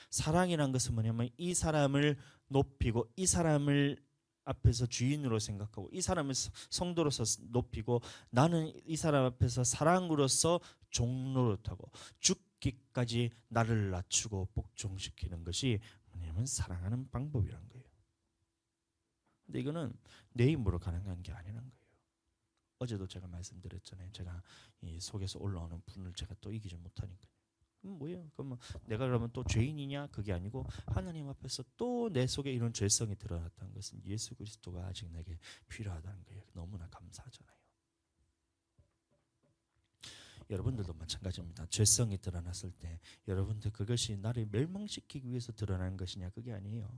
사랑이란 것은 뭐냐면 이 사람을 높이고 이 사람을 앞에서 주인으로 생각하고 이 사람을 성도로서 높이고 나는 이 사람 앞에서 사랑으로서 종노릇하고 죽기까지 나를 낮추고 복종시키는 것이 뭐냐면 사랑하는 방법이란 거예요. 근데 이거는 내 힘으로 가능한 게 아니란 거예요. 어제도 제가 말씀드렸잖아요. 제가 이 속에서 올라오는 분을 제가 또 이기지 못하니까요. 뭐예요? 그러면 내가 그러면 또 죄인이냐? 그게 아니고 하나님 앞에서 또 내 속에 이런 죄성이 드러났다는 것은 예수 그리스도가 아직 내게 필요하다는 거예요. 너무나 감사하잖아요. 여러분들도 마찬가지입니다. 죄성이 드러났을 때 여러분들 그것이 나를 멸망시키기 위해서 드러나는 것이냐? 그게 아니에요.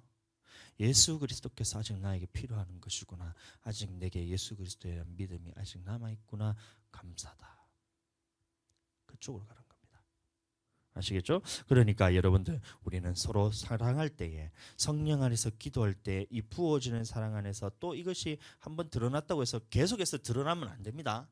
예수 그리스도께서 아직 나에게 필요한 것이구나. 아직 내게 예수 그리스도에 대한 믿음이 아직 남아있구나. 감사다. 그쪽으로 가는 거예요. 아시겠죠? 그러니까 여러분들, 우리는 서로 사랑할 때에, 성령 안에서 기도할 때 이 부어지는 사랑 안에서 또 이것이 한번 드러났다고 해서 계속해서 드러나면 안 됩니다.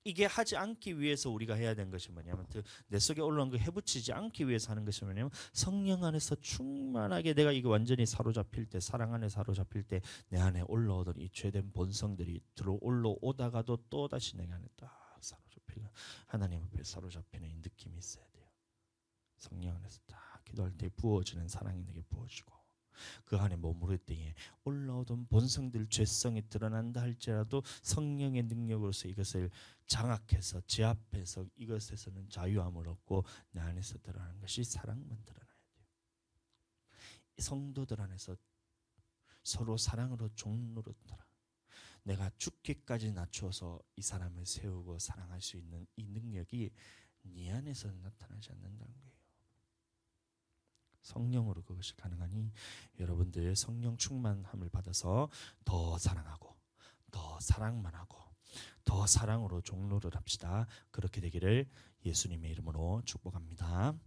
이게 하지 않기 위해서 우리가 해야 되는 것이 뭐냐면, 내 속에 올라온 거 해붙이지 않기 위해서 하는 것이 뭐냐면, 성령 안에서 충만하게 내가 이거 완전히 사로잡힐 때, 사랑 안에 사로잡힐 때 내 안에 올라오던 이 죄된 본성들이 올라오다가도 또 다시 내 안에 딱 사로잡히는, 하나님 앞에 사로잡히는 이 느낌이 있어야 돼요. 성령 안에서 딱 기도할 때 부어지는 사랑이 내게 부어지고, 그 안에 머무를 때에 올라오던 본성들, 죄성이 드러난다 할지라도 성령의 능력으로서 이것을 장악해서 제압해서 이것에서는 자유함을 얻고 내 안에서 드러나는 것이 사랑만 드러나야 돼요. 성도들 안에서 서로 사랑으로 종노릇하라. 내가 죽기까지 낮춰서 이 사람을 세우고 사랑할 수 있는 이 능력이 네 안에서 나타나지 않는다는 거예요. 성령으로 그것이 가능하니 여러분들 성령 충만함을 받아서 더 사랑하고 더 사랑만 하고 더 사랑으로 종로를 합시다. 그렇게 되기를 예수님의 이름으로 축복합니다.